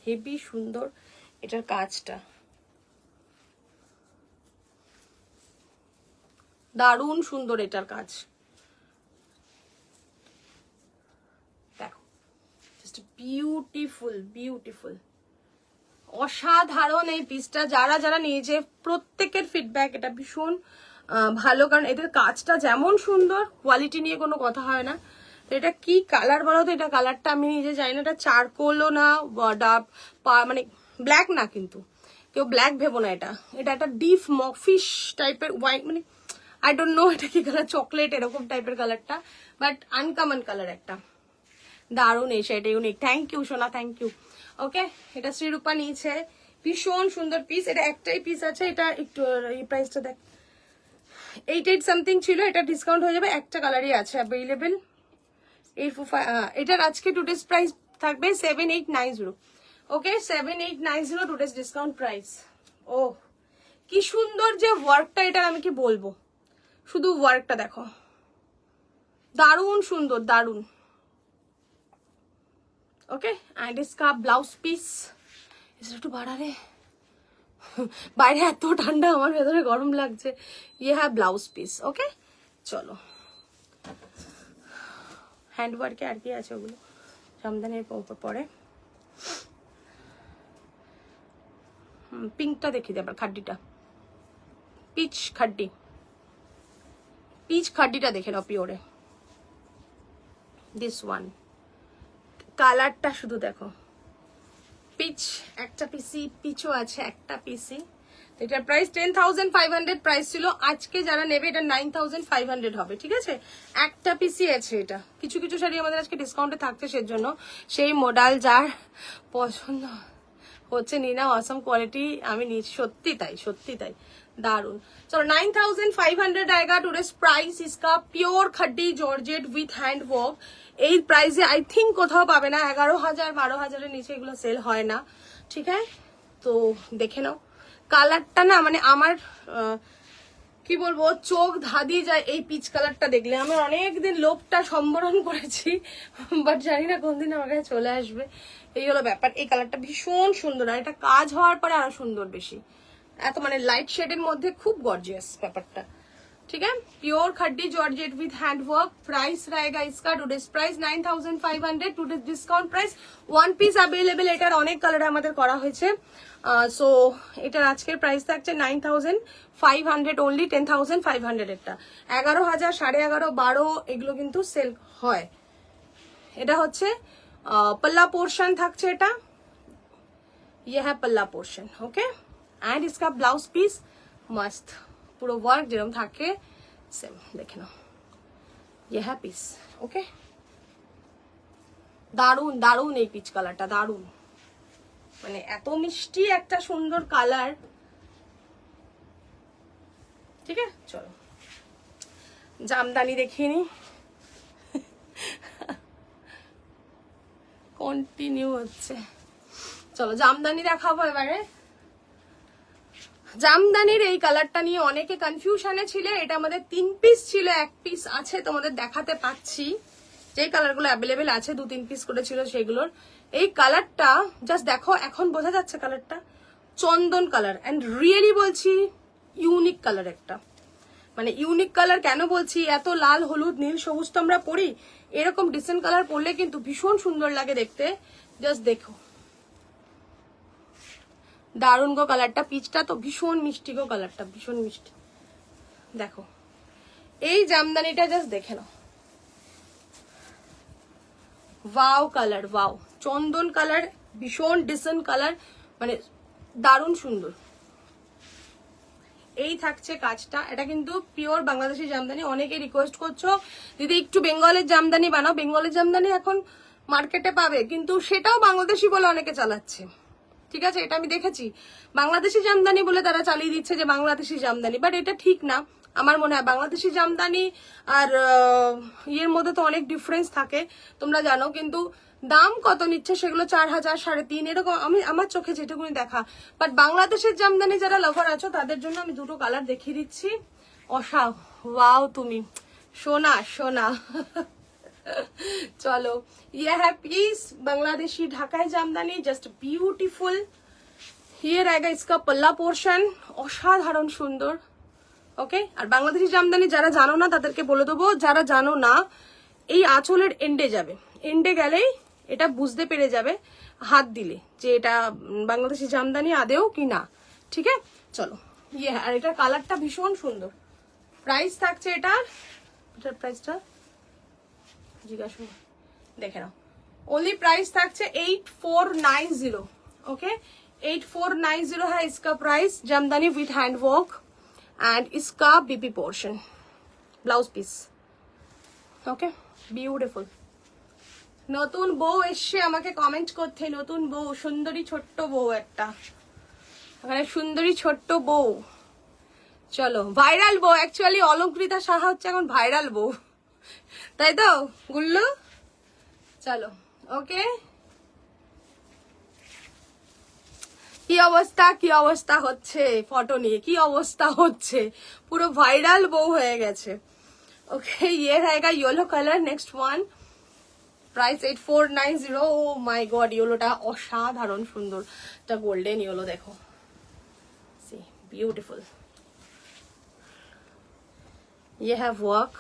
হেভি সুন্দর এটার কাজটা, দারুণ সুন্দর এটার কাজ। দেখো জাস্ট বিউটিফুল বিউটিফুল, অসাধারণ এই পিসটা। যারা যারা নিয়েছে প্রত্যেকের ফিডব্যাক এটা ভীষণ ভালো, কারণ এটার কাজটা যেমন সুন্দর, কোয়ালিটি নিয়ে কোনো কথা হয় না। এটা কি কালার বলো তো? এটা কালারটা আমি নিজে জানি না, এটা চারকোলও না, মানে ব্ল্যাক না, কিন্তু কেউ ব্ল্যাক ভেবো না। এটা এটা একটা ডিপ মফিশ টাইপের ওয়াইন, মানে আই ডোন্ট নো এটা কি কালার, চকলেট এরকম টাইপের কালারটা, বাট আনকমন কালার একটা, দারুণ এই শাড়িটা ইউনিক। থ্যাংক ইউ সোনা, থ্যাংক ইউ। ওকে, এটা শ্রীরূপা নিয়েছে, ভীষণ সুন্দর পিস। এটা একটাই পিস আছে, এটা একটু এই প্রাইসটা দেখ, 88 সামথিং ছিল, এটা ডিসকাউন্ট হয়ে যাবে, একটা কালারই আছে অ্যাভেলেবেল। এটার আজকে টুডেস প্রাইস থাকবে 7890। ওকে 7890 টুডেস ডিসকাউন্ট প্রাইস। ও কি সুন্দর যে ওয়ার্কটা, এটা আমি কি বলবো, শুধু ওয়ার্কটা দেখো, দারুণ সুন্দর, দারুণ। ओके एंड इसका ब्लाउज পিস একটু বাড়ারে, বাইরে এত ঠান্ডা, আমার ভেতরে গরম লাগছে। ये है ব্লাউজ পিস। ওকে চলো, হ্যান্ডওয়ার্কে আর কি আছে ওগুলো জামদানির উপর পরে। পিঙ্কটা দেখিয়ে দিই, আবার খাড্ডিটা, পিচ খাড্ডি, পিচ খাড্ডিটা দেখে নাও পিওরে, দিস ওয়ান। কালারটা শুধু দেখো, পিচ একটা পিসি, পিচও আছে একটা পিসি। এটার প্রাইস 10,500 প্রাইস ছিল, আজকে যারা নেবে এটা 9,500 হবে, ঠিক আছে। একটা পিসি আছে এটা, কিছু কিছু শাড়ি আমাদের আজকে ডিসকাউন্টে থাকছে, সেজন্য সেই মডেল যার পছন্দ হচ্ছে নিনা, অসম কোয়ালিটি আমি নিচ্ছি, সত্যি তাই, সত্যি তাই, দারুন। চলো 9,500 आएगा टूडेज प्राइस इसका, प्योर खड्डी जॉर्जेट विथ हैंड वर्क। এই প্রাইসে আই থিঙ্ক কোথাও পাবে না, 11,000 12,000-এর নিচে এগুলো সেল হয় না, ঠিক আছে। তো দেখে নাও কালারটা, না মানে আমার কি বলবো, চোখ ধাঁধিয়ে যায় এই পিচ কালারটা দেখলে। আমি অনেকদিন লোভটা সম্বরণ করেছি, বাট জানি না কোনদিন আমার কাছে চলে আসবে, এই হলো ব্যাপার। এই কালারটা ভীষণ সুন্দর, আর এটা কাজ হওয়ার পরে আরো সুন্দর বেশি, এত মানে লাইট শেডের মধ্যে খুব গর্জিয়াস ব্যাপারটা। ठीक है, प्योर खड्डी जॉर्जेट विथ हैंडवर्क। प्राइस रहेगा इसका today's price 9500, today's discount price. One piece available, এটার অনেক কালার আমাদের করা হয়েছে। সো এটার আজকের প্রাইস থাকছে 9500 অনলি, 10500 এটা 11000, 11.5, 12 এগুলো কিন্তু সেল হয়। এটা হচ্ছে पल्ला पोर्शन থাকছে এটা, ये है पल्ला पोर्शन। ओके, एंड इसका ब्लाउज पीस मस्त পুরো ওয়ার্ক যেরকম থাকে সেম দেখে নাও, ये है পিস। ওকে, দারুন দারুন এই পিচ কালারটা, দারুন, মানে এত মিষ্টি একটা সুন্দর কালার। ঠিক আছে, চলো জামদানি দেখিয়ে নি, কন্টিনিউ হচ্ছে। চলো জামদানি দেখাবো এবারে। জামদানির এই কালারটা নিয়ে অনেকে কনফিউশনে ছিল। এটা আমাদের 3 পিস ছিল, 1 পিস আছে, তোমাদের দেখাতে পাচ্ছি। যে কালারগুলো অ্যাভেলেবেল আছে 2-3 পিস করে ছিল সেগুলোর। এই কালারটা জাস্ট দেখো, এখন বোঝা যাচ্ছে কালারটা চন্দন কালার, এন্ড রিয়েলি বলছি ইউনিক কালার একটা। মানে ইউনিক কালার কেন বলছি, এত লাল হলুদ নীল সবুজ তো আমরা পরি, এরকম ডিসেন্ট কালার পরলে কিন্তু ভীষণ সুন্দর লাগে দেখতে। জাস্ট দেখো, দারুণ গো কালারটা, পিচটা তো ভীষণ মিষ্টি গো, কালারটা ভীষণ মিষ্টি। দেখো এই জামদানিটা জাস্ট দেখে নাও, ওয়াও কালার, ওয়াও চন্দন কালার, ভীষণ ডিসেন্ট কালার, মানে দারুণ সুন্দর। এই থাকছে কাজটা, এটা কিন্তু পিওর বাংলাদেশি জামদানি। অনেকে রিকোয়েস্ট করছো দিদি একটু বেঙ্গলের জামদানি বানাও। বেঙ্গলের জামদানি এখন মার্কেটে পাবে, কিন্তু সেটাও বাংলাদেশি বলে অনেকে চালাচ্ছে। ঠিক আছে, এটা আমি দেখেছি, বাংলাদেশি জামদানি বলে তারা চালিয়ে দিচ্ছে যে বাংলাদেশি জামদানি, বাট এটা ঠিক না। আমার মনে হয় বাংলাদেশি জামদানি আর ইয়ের মধ্যে তো অনেক ডিফারেন্স থাকে, তোমরা জানো। কিন্তু দাম কত নিচ্ছে সেগুলো 4000, 3.5 এরকম আমি আমার চোখে যেটুকুনি দেখা। বাট বাংলাদেশের জামদানি যারা লাভার আছো তাদের জন্য আমি দুটো কালার দেখিয়ে দিচ্ছি। অসা ওয়াও, তুমি সোনা সোনা। चलो ये है piece Bangladeshi Dhakai Jamdani, just beautiful. ये रहेगा इसका पल्ला पोर्शन, असाधारण सुंदर। ओके, और बांग्लादेशी जामदानी যারা জানো না তাদেরকে বলে দেবো, যারা জানো না এই আঁচলের এন্ডে যাবে, এন্ডে গেলেই এটা বুঝতে পেরে যাবে হাত দিলে যে এটা বাংলাদেশি জামদানি আদেও কি না। ঠিক আছে, চলো ইয়ে, আর এটার কালারটা ভীষণ সুন্দর। প্রাইস থাকছে এটার প্রাইসটা জিজ্ঞাসা দেখে নাও, ओनली प्राइस থাকছে 8490। ओके, 8490 है इसका प्राइस। जामदानी विथ हैंड वर्क एंड इसका BP portion, blouse piece. Okay, beautiful. নতুন বউ এসে আমাকে কমেন্ট করতে, নতুন বউ, সুন্দরী ছোট্ট বউ একটা, মানে সুন্দরী ছোট্ট বউ। চলো ভাইরাল বউ, অ্যাকচুয়ালি অলঙ্কৃতা সাহা হচ্ছে এখন ভাইরাল বউ, তাই তো গুল্লু? চলো ওকে, কি অবস্থা, কি অবস্থা হচ্ছে ফটো নিয়ে, কি অবস্থা হচ্ছে, পুরো ভাইরাল বউ হয়ে গেছে। ওকে, ये रहेगा yellow colour. Next one, price 8490। ও মাই গড, ইয়েলোটা অসাধারণ সুন্দর, এটা গোল্ডেন ইয়েলো, দেখো সি বিউটিফুল। ये है वर्क,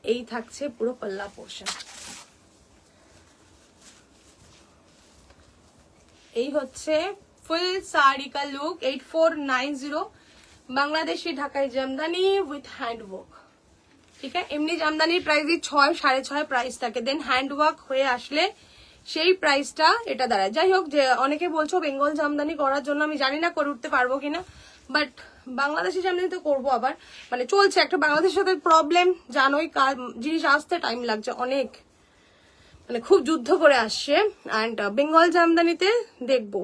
এই থাকছে পুরো পাল্লা পোর্শন। এই হচ্ছে ফুল শাড়ি কা লুক। 8490 বাংলাদেশি ঢাকাই জামদানি উইথ হ্যান্ড ওয়ার্ক। ঠিক আছে, এমনি জামদানির প্রাইসই 6, 6.5 প্রাইস থাকে, দেন হ্যান্ড ওয়ার্ক হয়ে আসলে সেই প্রাইসটা এটা দাঁড়ায়। যাই হোক, যে অনেকে বলছো বেঙ্গল জামদানি করার জন্য, আমি জানি না করে উঠতে পারবো কিনা, বাট বাংলাদেশি জামদানি তো করবো। আবার মানে চলছে একটা বাংলাদেশের সাথে প্রবলেম, জানোই জিনিস আসতে টাইম লাগছে অনেক, মানে খুব যুদ্ধ করে আসছে। অ্যান্ড বেঙ্গল জামদানিতে দেখবো,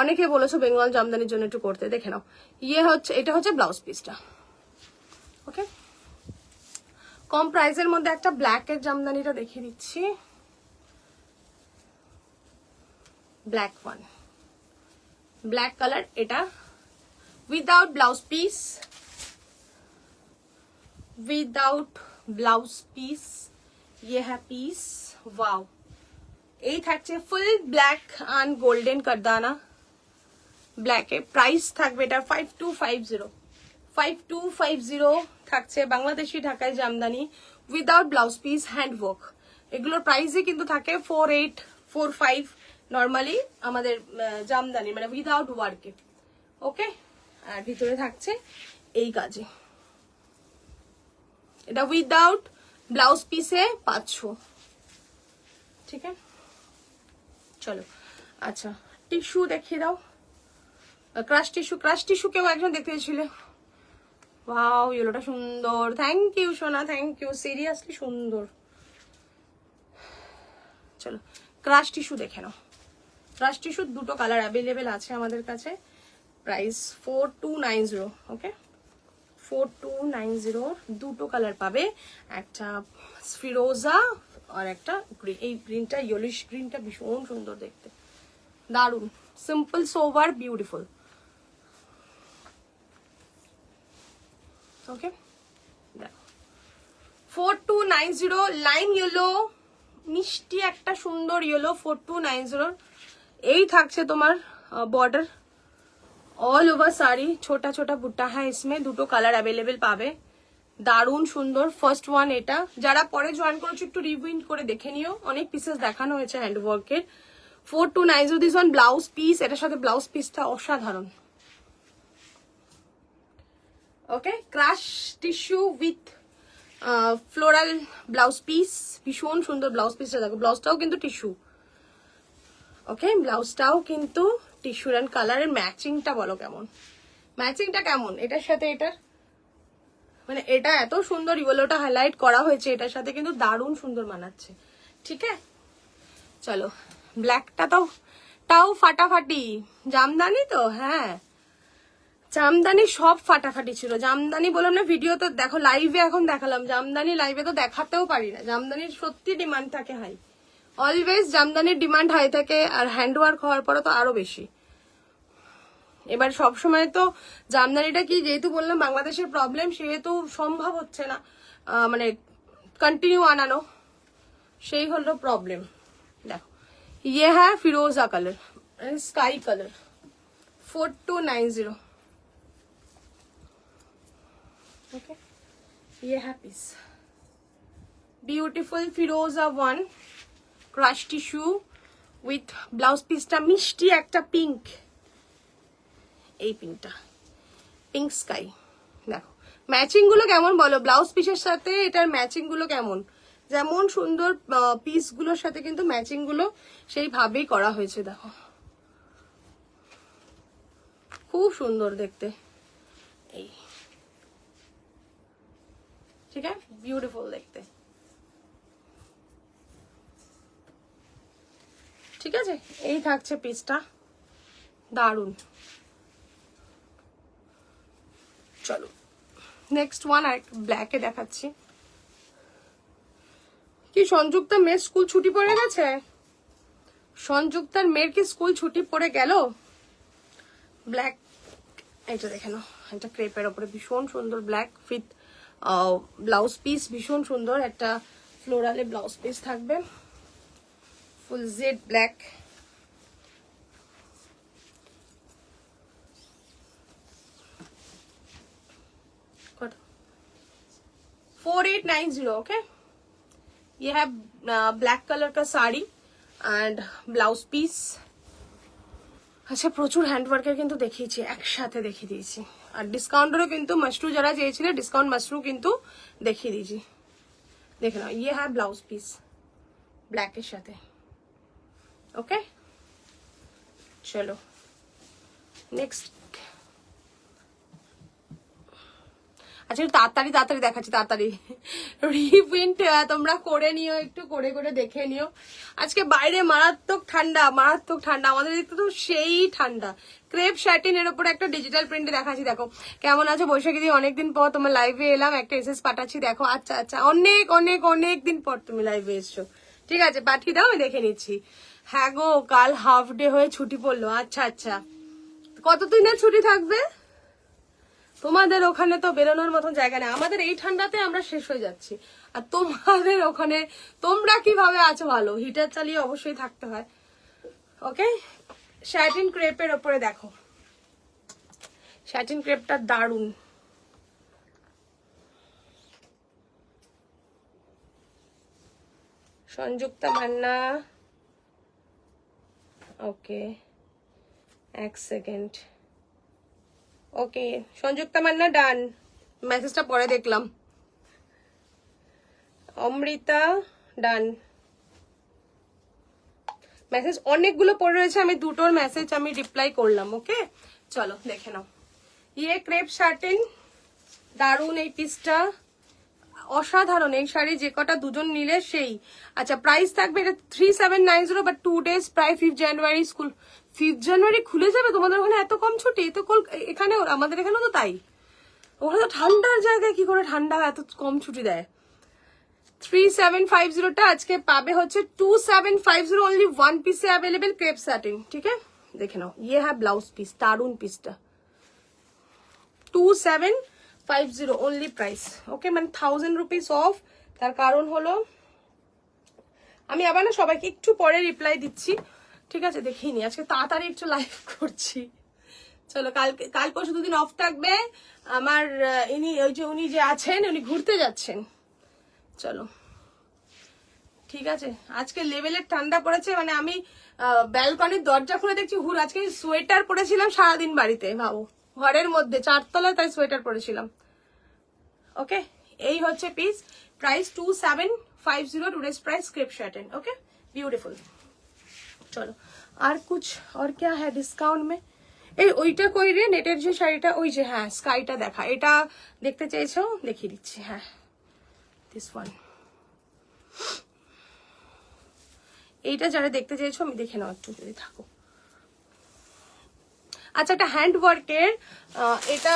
অনেকে বলেছো বেঙ্গল জামদানির জন্য একটু করতে, দেখে নাও। ইয়ে হচ্ছে, এটা হচ্ছে ব্লাউজ পিসটা। ওকে, কম প্রাইসের মধ্যে একটা ব্ল্যাকের জামদানিটা দেখিয়ে দিচ্ছি, ব্ল্যাক ওয়ান, ব্ল্যাক কালার, এটা without blouse piece, without blouse piece. ये है पीस, वाओ। এই থাকছে ফুল ব্ল্যাক অ্যান্ড গোল্ডেন কারদানা, ব্ল্যাকে। প্রাইস থাকবে এটা 5250, 5250 থাকছে বাংলাদেশি ঢাকায় জামদানি without blouse piece hand work. এগুলোর প্রাইসই কিন্তু থাকে 4845 নর্মালি আমাদের জামদানি মানে উইদাউট ওয়ার্কে। ওকে, আর ভিতরে থাকছে এই কাজে, এটা উইদাউট ব্লাউজ পিসে 500। ঠিক আছে, চলো। আচ্ছা, টিস্যু দেখিয়ে দাও, ক্রাশ টিস্যু। ক্রাশ টিস্যু কেউ একজন দেখতে ছিল। ওয়াও, ইয়েলোটা সুন্দর, থ্যাংক ইউ সোনা, থ্যাংক ইউ, সিরিয়াসলি সুন্দর। চলো ক্রাশ টিস্যু দেখে নাও। ক্রাশ টিস্যুর দুটো কালার অ্যাভেলেবেল আছে আমাদের কাছে। প্রাইস 4290। ওকে, 4290 দুটো কালার পাবে, একটা ফিরোজা আর একটা গ্রিন। এই গ্রিনটা, ইয়েলোইশ গ্রিনটা ভীষণ সুন্দর দেখতে, দারুন, সিম্পল সোভার বিউটিফুল। ওকে, 4290 লাইম ইয়েলো, মিষ্টি একটা সুন্দর ইয়েলো। 4290 এই থাকছে তোমার বর্ডার ऑल ओवर साड़ी, छोटा छोटा बुट्टा है इसमें। দুটো কালার अवेलेबल পাবে, দারুন সুন্দর। ফার্স্ট ওয়ান এটা, যারা পরে জয়েন করেছো একটু রিউইন্ড করে দেখে নিও, অনেক পিসেস দেখানো হয়েছে হ্যান্ড ওয়ার্কের। 4290 দিস ওয়ান ব্লাউজ পিস, এটার সাথে ব্লাউজ পিসটা অসাধারণ। Okay, crush tissue with floral blouse piece, ভীষণ সুন্দর ব্লাউজ পিসটা দেখো, ব্লাউজটাও কিন্তু টিস্যু। ওকে, ব্লাউজটাও কিন্তু টিস্যুর অ্যান্ড কালারের ম্যাচিংটা বলো কেমন, ম্যাচিংটা কেমন এটার সাথে এটার, মানে এটা এত সুন্দর ইয়েলোটা হাইলাইট করা হয়েছে এটার সাথে, কিন্তু দারুণ সুন্দর মানাচ্ছে। ঠিক আছে, চলো ব্ল্যাকটা তাও ফাটাফাটি জামদানি তো। হ্যাঁ, জামদানি সব ফাটাফাটি ছিল। জামদানি বললাম না ভিডিও তো দেখো, লাইভে এখন দেখালাম, জামদানি লাইভে তো দেখাতেও পারি না। জামদানির সত্যি ডিমান্ড থাকে হাই, অলওয়েজ জামদানির ডিমান্ড হাই থাকে, আর হ্যান্ডওয়ার্ক হওয়ার পরে তো আরো বেশি। এবার সবসময় তো জামদানিটা কি, যেহেতু বললাম বাংলাদেশের প্রবলেম, সেহেতু সম্ভব হচ্ছে না মানে কন্টিনিউ আনানো, সেই হলো প্রবলেম। দেখো, ये है फिरोजा कलर, स्काई कलर, 4290। ओके, ये है पीस, ब्यूटीफुल फिरोजा one crush tissue with blouse পিসটা মিষ্টি একটা পিঙ্ক, এই পিঙ্কটা পিঙ্ক স্কাই। দেখো ম্যাচিং গুলো কেমন বলো, ব্লাউজ পিসের সাথে এটার ম্যাচিং গুলো কেমন, যেমন সুন্দর পিস গুলোর সাথে কিন্তু ম্যাচিং গুলো সেইভাবেই করা হয়েছে। দেখো খুব সুন্দর দেখতে, এই ঠিক আছে, বিউটিফুল দেখতে। ঠিক আছে, এই থাকছে পিসটা, দারুন। চলো নেক্সট ওয়ান আর ব্ল্যাকে দেখাচ্ছি। কি সংযুক্তা মেয়ের স্কুল ছুটি পড়ে গেছে? সংযুক্তার মেয়ের কি স্কুল ছুটি পড়ে গেল? ব্ল্যাক, এটা দেখে নাও, এটা ক্রেপের ওপরে ভীষণ সুন্দর ব্ল্যাক উইথ ব্লাউজ পিস, ভীষণ সুন্দর একটা ফ্লোরালে ব্লাউজ পিস থাকবে, full jet black. Cut 4890। Okay, ये है ब्लैक कलर का साड़ी एंड ब्लाउज পিস। আচ্ছা, প্রচুর হ্যান্ডওয়ার্কের কিন্তু দেখিয়েছি, একসাথে দেখিয়ে দিয়েছি, আর ডিসকাউন্টেরও কিন্তু মাশরু যারা চেয়েছিলে ডিসকাউন্ট মাশরু কিন্তু দেখিয়ে দিয়েছি। দেখে নাও, ये है ব্লাউজ পিস ব্ল্যাকের সাথে। ওকে, চলো নেক্সট। আচ্ছা, তাড়াতাড়ি তাড়াতাড়ি দেখাচ্ছি, তাড়াতাড়ি রিপ্রিন্ট তোমরা করে নিও, একটু করে করে দেখে নিও। আজকে বাইরে মারাত্মক ঠান্ডা, মারাত্মক ঠান্ডা, আমাদের দিকে তো সেই ঠান্ডা। ক্রেপ শার্টিনের উপর একটা ডিজিটাল প্রিন্টে দেখাচ্ছি, দেখো কেমন আছো বৈশাখী দি, অনেকদিন পর তোমার লাইভে এলাম, একটা এসএস পাঠাচ্ছি দেখো। আচ্ছা আচ্ছা, অনেক অনেক অনেক দিন পর তুমি লাইভে এসছো, ঠিক আছে পাঠিয়ে দাও, আমি দেখে নিচ্ছি। হ্যাঁ গো, কাল হাফ ডে হয়ে ছুটি পড়লো। আচ্ছা আচ্ছা, কতদিনের ছুটি থাকবে? তোমাদের ওখানে তো বেরোনোর মতন জায়গা নেই, আমাদের এই ঠান্ডাতে আমরা শেষ হয়ে যাচ্ছি, আর তোমাদের ওখানে তোমরা কিভাবে আছো ভালো, হিটার চালিয়ে অবশ্যই থাকতে হয়। ওকে, শ্যাটিন ক্রেপের ওপরে দেখো, স্যাটিন ক্রেপটা দারুন। সংযুক্তা মান্না, ওকে এক সেকেন্ড, ওকে সংযুক্তা মান্না ডান, মেসেজটা পরে দেখলাম। অমৃতা ডান, মেসেজ অনেকগুলো পড়ে রয়েছে, আমি দুটোর মেসেজ আমি রিপ্লাই করলাম। ওকে চলো দেখে নাও। ইয়ে ক্রেপ শার্টিন দারুন, এই পিসটা অসাধারণ। এই শাড়ি যে কটা দুজন নিলে সেই। আচ্ছা প্রাইস থাকবে এটা 3790, বাট 2 days প্রায় 5 জানুয়ারি স্কুল। 5 জানুয়ারি খুলে যাবে তোমাদের ওখানে? এত কম ছুটি? তো এখানে আমাদের এখানেও তো তাই। ওখানে তো ঠান্ডার জায়গায় কি করে ঠান্ডা এত কম ছুটি দেয়? 3750টা আজকে পাবে হচ্ছে 2750, ओनली 1 पीस है अवेलेबल क्रेप सैटिन। ठीक है देखे नाओ, ये है ब्लाउज पीस, दारुन पीसটা 2750 ओनली प्राइस। ओके মানে 1000 রুপিস অফ। তার কারণ হলো আমি আবার না সবাইকে একটু পরে রিপ্লাই দিচ্ছি, ঠিক আছে? দেখিনি আজকে তাড়াতাড়ি একটু লাইভ করছি। চলো কাল পরশু দুদিন অফ থাকবে আমার। উনি যে আছেন উনি ঘুরতে যাচ্ছেন। চলো ঠিক আছে, আজকে লেভেলের ঠান্ডা পড়েছে, মানে আমি ব্যালকনির দরজা খুলে দেখছি হুর। আজকে সোয়েটার পরেছিলাম সারাদিন বাড়িতে, ভাবো ঘরের মধ্যে 4 তলায়, তাই সোয়েটার পরেছিলাম। ওকে এই হচ্ছে piece, price 2750, today's price crepe Sheraton. Okay beautiful. চলো আর কুছ और क्या है डिस्काउंट में? এই ওইটা কই রে, নেটের যে শাড়িটা, ওই যে হ্যাঁ স্কাইটা দেখা, এটা দেখতে চেয়েছো দেখিয়ে দিচ্ছি। হ্যাঁ দিস ওয়ান, এইটা যারা দেখতে চেয়েছো আমি দেখে নাও একটু যদি থাকো। আচ্ছা একটা হ্যান্ড ওয়ার্কের এটা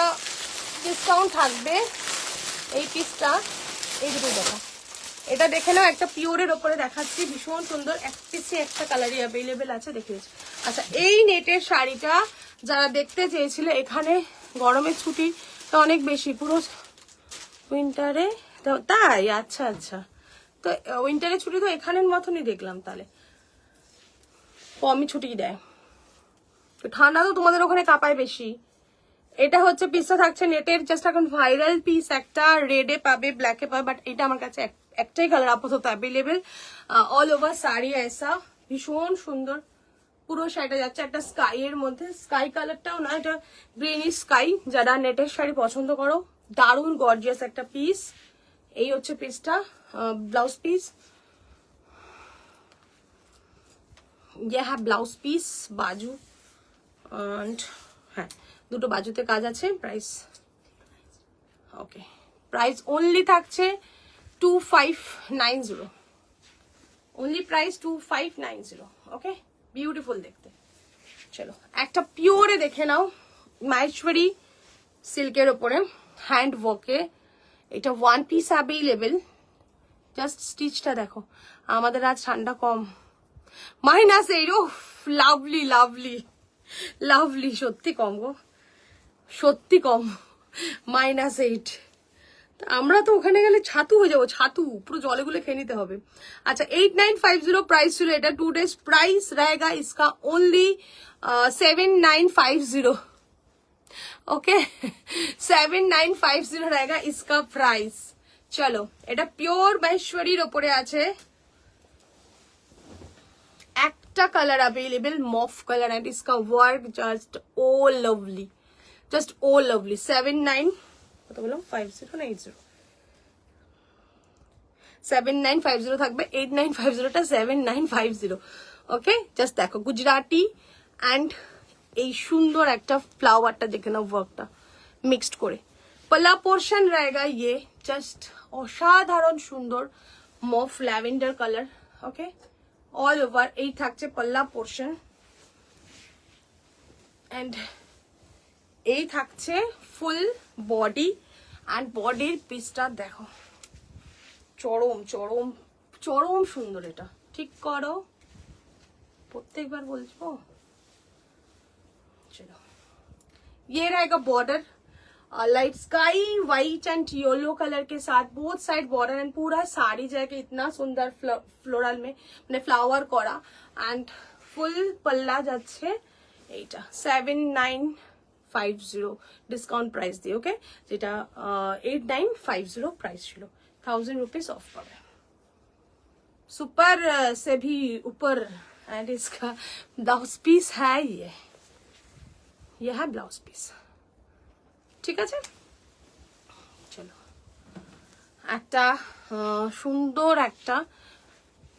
ডিসকাউন্ট থাকবে, এই পিসটা এই দুটো দেখো, এটা দেখে নাও। একটা পিওরের ওপরে দেখাচ্ছি, ভীষণ সুন্দর, এক পিসে একটা কালারই অ্যাভেলেবেল আছে, দেখে দিচ্ছি। আচ্ছা এই নেটের শাড়িটা যারা দেখতে চেয়েছিল, এখানে গরমের ছুটি তো অনেক বেশি, পুরো উইন্টারে তাই। আচ্ছা আচ্ছা, তো উইন্টারের ছুটি তো এখানের মতনই দেখলাম, তাহলে কমই ছুটি দেয়। তো ঠান্ডা তো তোমাদের ওখানে কাঁপায় বেশি। এটা হচ্ছে পিসটা থাকছে নেটের, জাস্ট এখন ভাইরাল পিস একটা, রেডে পাবে ব্ল্যাকে পাবে, বাট এটা আমার কাছে একটাই কালার আপাতত অ্যাভেলেবেল। অল ওভার শাড়ি এসা, ভীষণ সুন্দর পুরো শাড়িটা যাচ্ছে একটা স্কাই এর মধ্যে, স্কাই কালারটাও না, এটা গ্রিনি স্কাই। যারা নেটের শাড়ি পছন্দ করো, দারুণ গর্জিয়াস একটা পিস। এই হচ্ছে পিসটা, ব্লাউজ পিস। ये है ব্লাউজ পিস, বাজু এন্ড হ্যাঁ দুটো বাজুতে কাজ আছে। প্রাইস ওকে, প্রাইস অনলি থাকছে 2590, অনলি প্রাইস 2590। ওকে বিউটিফুল দেখতে। চলো একটা পিওরে দেখে নাও, মাহেশ্বরী সিল্কের ওপরে হ্যান্ড ওয়ার্কে, এটা 1 পিস অ্যাভেলেবেল। জাস্ট স্টিচটা দেখো, আমাদের আজ ঠান্ডা কম, -8। ও লাভলি লাভলি লাভলি, সত্যি কম গো, সত্যি কম, -8। আমরা তো ওখানে গেলে ছাতু হয়ে যাবো, ছাতু পুরো জলে গুলে খেয়ে নিতে হবে। আচ্ছা 8950 प्राइस ছিল এটা, 2 days प्राइस रहेगा इसका ओनली 7950। ओके 7950 रहेगा इसका प्राइस। চলো এটা পিওর মহেশ্বরীর ওপরে আছে, একটা colour available mauve colour, and इसका work just oh lovely, just oh lovely. 79 কত বললাম, 50 না 80? 7950 থাকবে, 8950টা 7950। ওকে জাস্ট দেখো গুজরাটি এন্ড এই সুন্দর একটা ফ্লাওয়ারটা দেখে নাও, ওয়ার্কটা মিক্সড করে। পলা পোর্শন रहेगा ये, জাস্ট অসাধারণ সুন্দর mauve lavender colour. Okay all over এই থাকছে পল্লা পোর্শন, এন্ড এই থাকছে ফুল বডি, এন্ড বডির পিসটা দেখো, চরম চরম চরম সুন্দর। এটা ঠিক করো, প্রত্যেকবার বলছো। चलो ये रहेगा border, light sky white and yellow colour के साथ, बोथ साइड बॉर्डर, एंड पूरा साड़ी जाके इतना सुंदर फ्लोरल में মানে ফ্লাওয়ার করা, एंड ফুল পল্লা যাচ্ছে। এইটা 7950 8950 ডিসকাউন্ট প্রাইস দিয়ে, ওকে, যেটা 8950 প্রাইস ছিল, 1000 रुपीज ऑफ पावे। सुपर से भी ऊपर एंड इसका ब्लाउज पीस है, ये है ब्लाउज पीस, ঠিক আছে। চলো একটা সুন্দর একটা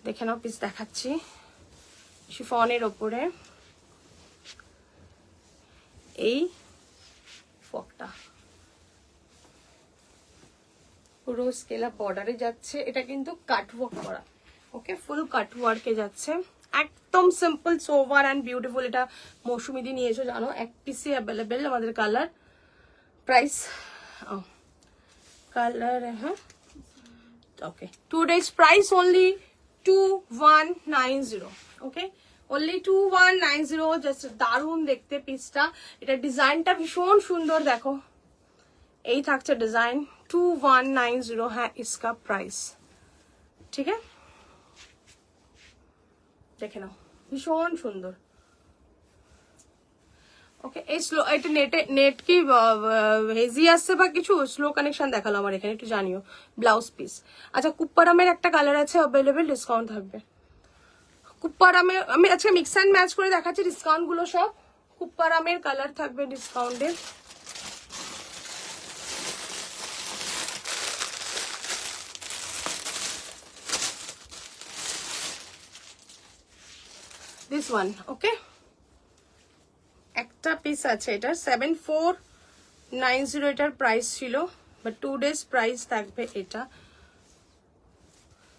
দেখে নাও পিস দেখাচ্ছি, শিফনের ওপরে এই ফকটা পুরো স্কেলা বর্ডারে যাচ্ছে, এটা কিন্তু কাট ওয়ার্ক করা, ওকে, ফুল কাট ওয়ার্কে যাচ্ছে, একদম সিম্পল সোভার অ্যান্ড বিউটিফুল। এটা মৌসুমিদি নিয়েছো জানো, এক পিসই অ্যাভেলেবেল আমাদের কালার, প্রাইস কালার হ্যাঁ ওকে, টুডেজ প্রাইস অনলি 2190, ওকে, অনলি 2190, জাস্ট দারুণ দেখতে পিসটা। এটা ডিজাইনটা ভীষণ সুন্দর, দেখো এই থাকছে ডিজাইন, 2190 है इसका प्राइस, ठीक है, দেখে নাও ভীষণ সুন্দর, ওকে। এই স্লো, এটা নেট কি হেজি আসছে বা কিছু স্লো কানেকশন দেখালো আমার এখানে, একটু জানিও। ব্লাউজ পিস, আচ্ছা কুপ্পারামের একটা কালার আছে অ্যাভেলেবেল, ডিসকাউন্ট থাকবে কুপ্পারামে, আমি আজকে মিক্স অ্যান্ড ম্যাচ করে দেখাচ্ছি ডিসকাউন্ট গুলো সব। কুপ্পারামের কালার থাকবে ডিসকাউন্টের, this one, okay, একটা পিস আছে, এটা 7490 এটার প্রাইস ছিল, বাট 2 days প্রাইস থাকবে এটা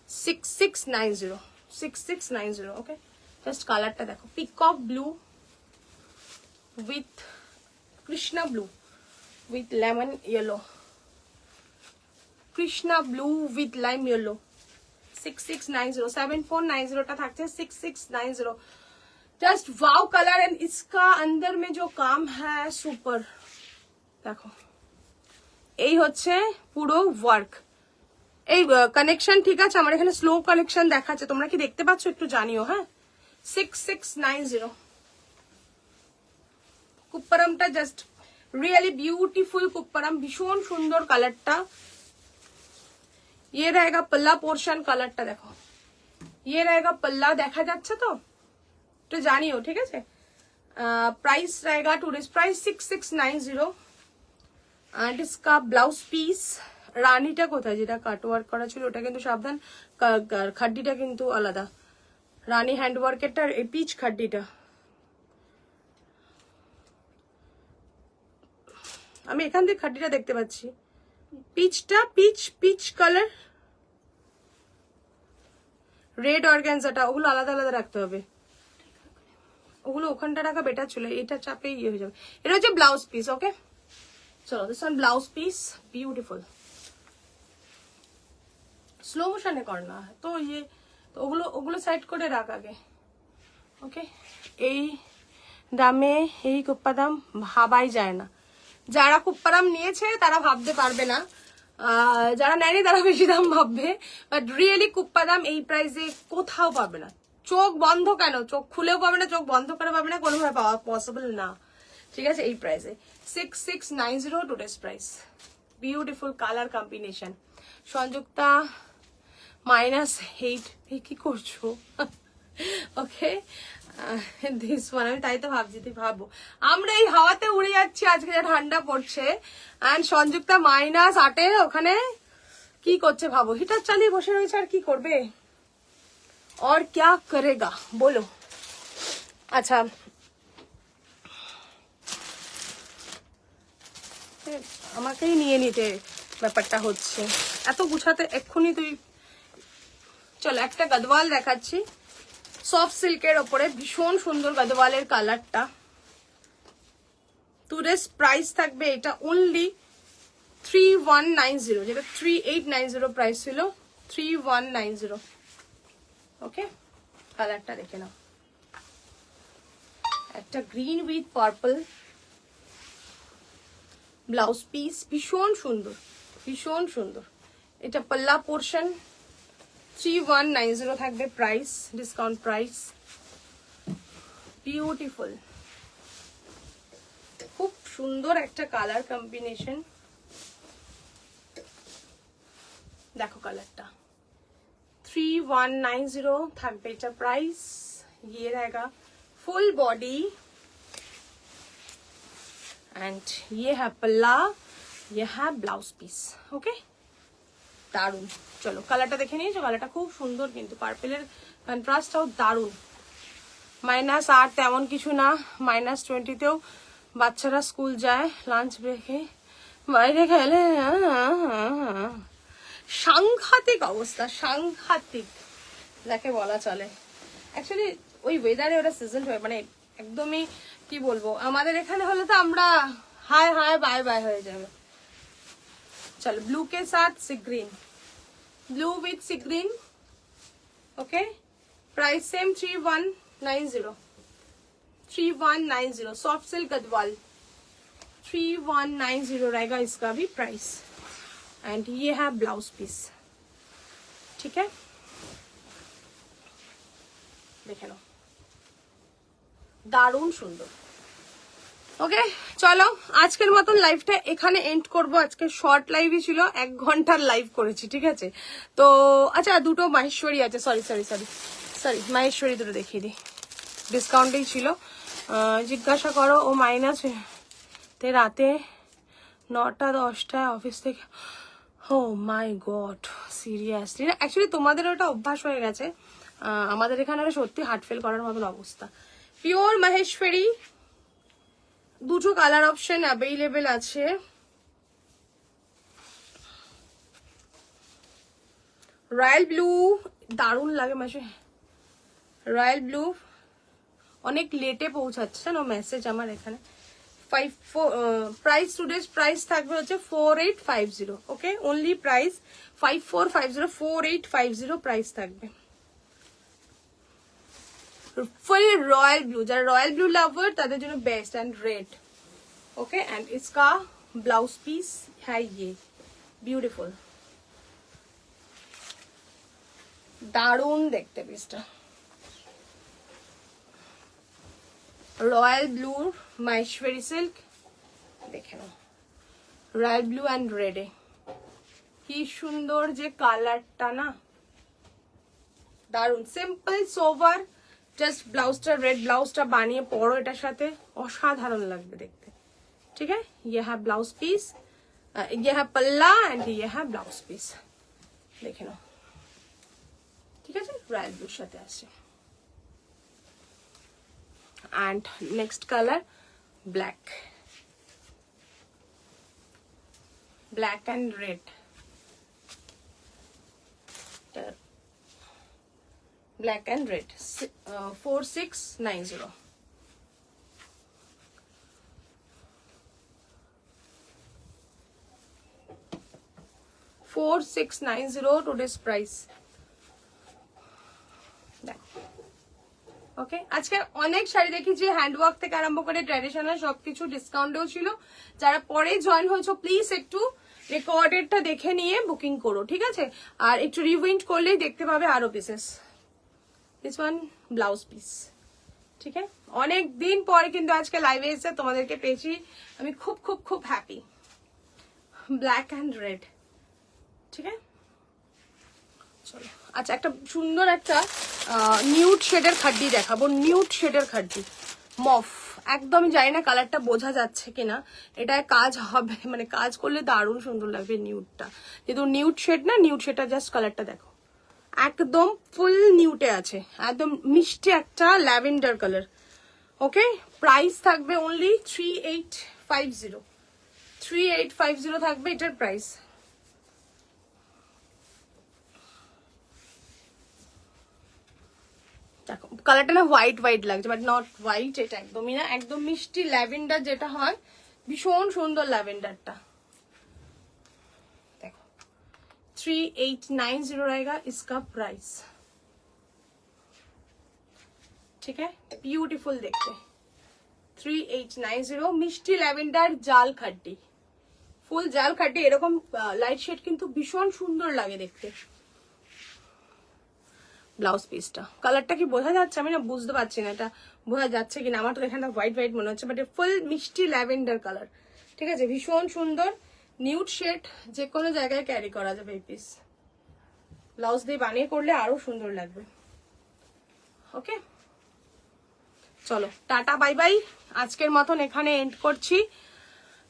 6690, ওকে। জাস্ট কালারটা দেখো, peacock blue with Krishna blue with lemon yellow, Krishna blue with lime yellow, 6690, 7490 টা থাকছে 6690, जस्ट वाव कलर एंड इसका अंदर में जो काम है सुपर, देखो এই হচ্ছে পুরো ওয়ার্ক, এই কানেকশন ঠিক আছে, আমার এখানে স্লো কানেকশন দেখাচ্ছে, তোমরা কি দেখতে পাচ্ছ একটু জানিও, হ্যাঁ। 6690 কুপ্পারামটা জাস্ট রিয়েলি বিউটিফুল কুপ্পারাম, ভীষণ সুন্দর কালারটা। ये रहेगा पल्ला पोर्शन, কালারটা দেখো, ये रहेगा पल्ला, দেখা যাচ্ছে তো, तो জানিও, ঠিক আছে। प्राइस रहेगा टूडेज प्राइस 6690 एंड इसका ब्लाउज पीस, রানীটা কোথায়, যেটা কাট ওয়ার্ক করা ছিল ওটা কিন্তু সাবধান, খাড্ডিটা কিন্তু আলাদা, রানী হ্যান্ড ওয়ার্কেরটা এই পিচ খাড্ডিটা, আমি এখান থেকে খাড্ডিটা দেখতে পাচ্ছি, পিচটা পিচ কালার, রেড অর্গানজাটা, ওগুলো আলাদা আলাদা রাখতে হবে, ওগুলো ওখানটা রাখা বেটার ছিল, এটা চাপে ইয়ে হয়ে যাবে। এটা হচ্ছে ব্লাউজ পিস, ওকে। চলো this one blouse piece, beautiful, slow মোশনে কর না তো, ইয়ে তো ওগুলো সাইড করে রাখ আগে, ওকে। এই দামে এই কুপ্পাদাম ভাবাই যায় না, যারা কুপ্পাদাম নিয়েছে তারা ভাবতে পারবে না, যারা নেয়নি তারা বেশি দাম ভাববে, বাট রিয়েলি কুপ্পাদাম এই প্রাইসে কোথাও পাবে না, চোখ বন্ধ কেন, চোখ খুলেও পাবে না, চোখ বন্ধ করে পাবে না, কোনোভাবে পাওয়া পসিবল না, ঠিক আছে। এই প্রাইসে 6690 today's price, beautiful colour combination. Sanjukta -8, কি করছো, ওকে। দিস ওয়ান, আমি তাই তো ভাবছি, তুই ভাবো আমরা এই হাওয়াতে উড়ে যাচ্ছি, আজকে যা ঠান্ডা পড়ছে, এন্ড সংযুক্তা -8 ওখানে কি করছে ভাবো, হিটার চালিয়ে বসে রয়েছে, আর কি করবে, और क्या करेगा बोलो। अच्छा আমাকেই নিয়ে নিতে ব্যাপারটা হচ্ছে, এত গুছাতে এক্ষুনি তুই। চলো একটা গদওয়াল দেখাচ্ছি, সফট সিল্কের ওপরে, ভীষণ সুন্দর গদওয়ালের কালারটা। টুডেজ প্রাইস থাকবে এটা অনলি 3190, যেটা 3890 প্রাইস ছিল, 3190, ওকে। কালারটা দেখে নাও, একটা green with purple blouse piece, ভীষণ সুন্দর ভীষণ সুন্দর। এটা পাল্লা পোর্শন, 3190 থাকবে প্রাইস, ডিসকাউন্ট প্রাইস, বিউটিফুল, খুব সুন্দর একটা কালার কম্বিনেশন, দেখো কালারটা 3190 থাকবে এটা প্রাইস। ये रहेगा फुल बॉडी एंड ये है पल्ला, ये है ब्लाउज পিস। ওকে, দারুন। চলো কালারটা দেখে নিয়েছো, কালারটা খুব সুন্দর কিন্তু পার্পেলের কন্ট্রাস্টটাও দারুন। -8 তেমন কিছু না, -20তেও বাচ্চারা স্কুল যায়, লাঞ্চ ব্রেকে বাইরে খেলে, সাংঘাতিক অবস্থা, সাংঘাতিক যাকে বলা চলে। অ্যাকচুয়ালি ওই ওয়েদারে ওরা সিজন হয়, মানে একদমই কি বলবো, আমাদের এখানে হলে তো আমরা হাই হাই বাই বাই হয়ে যাবে। চলো ব্লू के साथ sea green, blue with sea green. Okay, price same 3190 soft silk Gadwal 3190 रहेगा इसका भी प्राइस। एंड ये है ब्लाउज पीस, ठीक है, देखे लो দারুণ সুন্দর। ওকে চলো আজকের মতন লাইভটা এখানে এন্ড করব। আজকে শর্ট লাইভই ছিল, 1 ঘন্টার লাইভ করেছি, ঠিক আছে। তো আচ্ছা দুটো মাহেশ্বরী আছে, সরি মাহেশ্বরী দুটো দেখিয়ে দিই, ডিসকাউন্টেই ছিল। জিজ্ঞাসা করো, ও মাইনাস তে রাতে 9টা 10টায় অফিস থেকে। ও মাই গড, সিরিয়াসলি না, অ্যাকচুয়ালি তোমাদের ওটা অভ্যাস হয়ে গেছে, আমাদের এখানে সত্যি হার্ট ফেল করার মতন অবস্থা। পিওর মাহেশ্বরী, দুটো কালার অপশন অ্যাভেলেবেল আছে। রয়্যাল ব্লু দারুণ লাগে মাসে, রয়্যাল ব্লু অনেক লেটে পৌঁছাচ্ছে জানো মেসেজ আমার এখানে। প্রাইস টুডেজ প্রাইস থাকবে হচ্ছে 4850। ওকে, অনলি প্রাইস 5450, 4850 প্রাইস থাকবে। फुल रॉयल ब्लू, जरा रॉयल ब्लू लवर ताদের জন্য best and red. Okay, and इसका ब्लाउज पीस है ये ब्यूटीफुल, दारुण देखते पीसটা। रॉयल ब्लू माहेश्वरी सिल्क, দেখে নাও রয়্যাল ব্লু এন্ড রেডে কি সুন্দর যে কালারটা না, দারুণ সিম্পল সোভার। জাস্ট ব্লাউজটা রেড ব্লাউজটা বানিয়ে পরো এটার সাথে, অসাধারণ লাগবে দেখতে, ঠিক আছে। ये है ब्लाउज पीस, ये है पल्ला एंड ये है ब्लाउज पीस, দেখে নাও, ঠিক আছে। রয়্যাল ব্লুর সাথে আছে। And next colour black, black and red, black and red 4690। Today's price. Okay, আজকে অনেক শাড়ি দেখিয়েছি, হ্যান্ডওয়ার্ক থেকে আরম্ভ করে ট্র্যাডিশনাল সবকিছু ডিসকাউন্টেও ছিল। যারা পরে জয়েন হয়েছো প্লিজ একটু রেকর্ডেডটা দেখে নিয়ে বুকিং করো, ঠিক আছে। আর একটু রিউইন্ড করলেই দেখতে পাবে আরো pieces. This one blouse piece, ঠিক আছে। অনেক দিন পরে কিন্তু আজকে লাইভে এসে তোমাদেরকে পেয়েছি, আমি খুব খুব খুব হ্যাপি। ব্ল্যাক অ্যান্ড রেড, ঠিক আছে। চলো আচ্ছা একটা সুন্দর একটা নিউড শেডের খাড্ডি দেখাবো, নিউড শেডের খাড্ডি মফ, একদম জানি না কালারটা বোঝা যাচ্ছে কিনা, এটায় কাজ হবে, মানে কাজ করলে দারুণ সুন্দর লাগবে নিউডটা, যেহেতু নিউড শেড না, নিউড শেডটা জাস্ট কালারটা দেখো, একদম ফুল নিউটে আছে, একদম মিষ্টি একটা ল্যাভেন্ডার কালার। ওকে, প্রাইস থাকবে অনলি 3850 থাকবে এটার প্রাইস। দেখো কালারটা না হোয়াইট হোয়াইট লাগছে, বাট নট হোয়াইট, এটা একদমই না, একদম মিষ্টি ল্যাভেন্ডার যেটা হয়, ভীষণ সুন্দর ল্যাভেন্ডারটা। দেখো 3890 रहेगा इसका प्राइस, ठीक है। ब्यूटीफुल देखते 3890 মিষ্টি ল্যাভেন্ডার জাল খাড্ডি, ফুল জাল খাড্ডি, এরকম লাইট শেড কিন্তু ভীষণ সুন্দর লাগে দেখতে। ব্লাউজ পিসটা। কালারটা কি বোঝা যাচ্ছে? আমি না বুঝতে পারছি না এটা বোঝা যাচ্ছে কিনা। আমার তো এখানে হোয়াইট হোয়াইট মনে হচ্ছে, বাট ফুল মিষ্টি ল্যাভেন্ডার কালার। ঠিক আছে, ভীষণ সুন্দর নিউড শেড, যে কোনো জায়গায় ক্যারি করা যাবে এই পিস। ব্লাউজ দিয়ে বানিয়ে করলে আরো সুন্দর লাগবে। ওকে, চলো টাটা বাই বাই। আজকের মতন এখানে এন্ড করছি।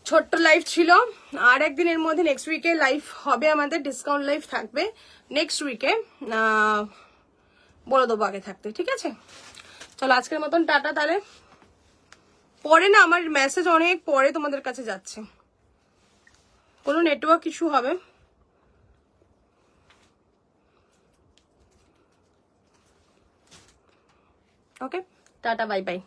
ছোট্ট লাইভ ছিল, আর একদিনের মধ্যে নেক্সট উইকে লাইভ হবে আমাদের, ডিসকাউন্ট লাইভ থাকবে নেক্সট উইকে, বলে দেবো আগে থাকতে। ঠিক আছে, চলো আজকের মতন টাটা। তাহলে পরে না আমার মেসেজ অনেক পরে তোমাদের কাছে যাচ্ছে, কোনো নেটওয়ার্ক ইস্যু হবে। ওকে, টাটা বাই বাই।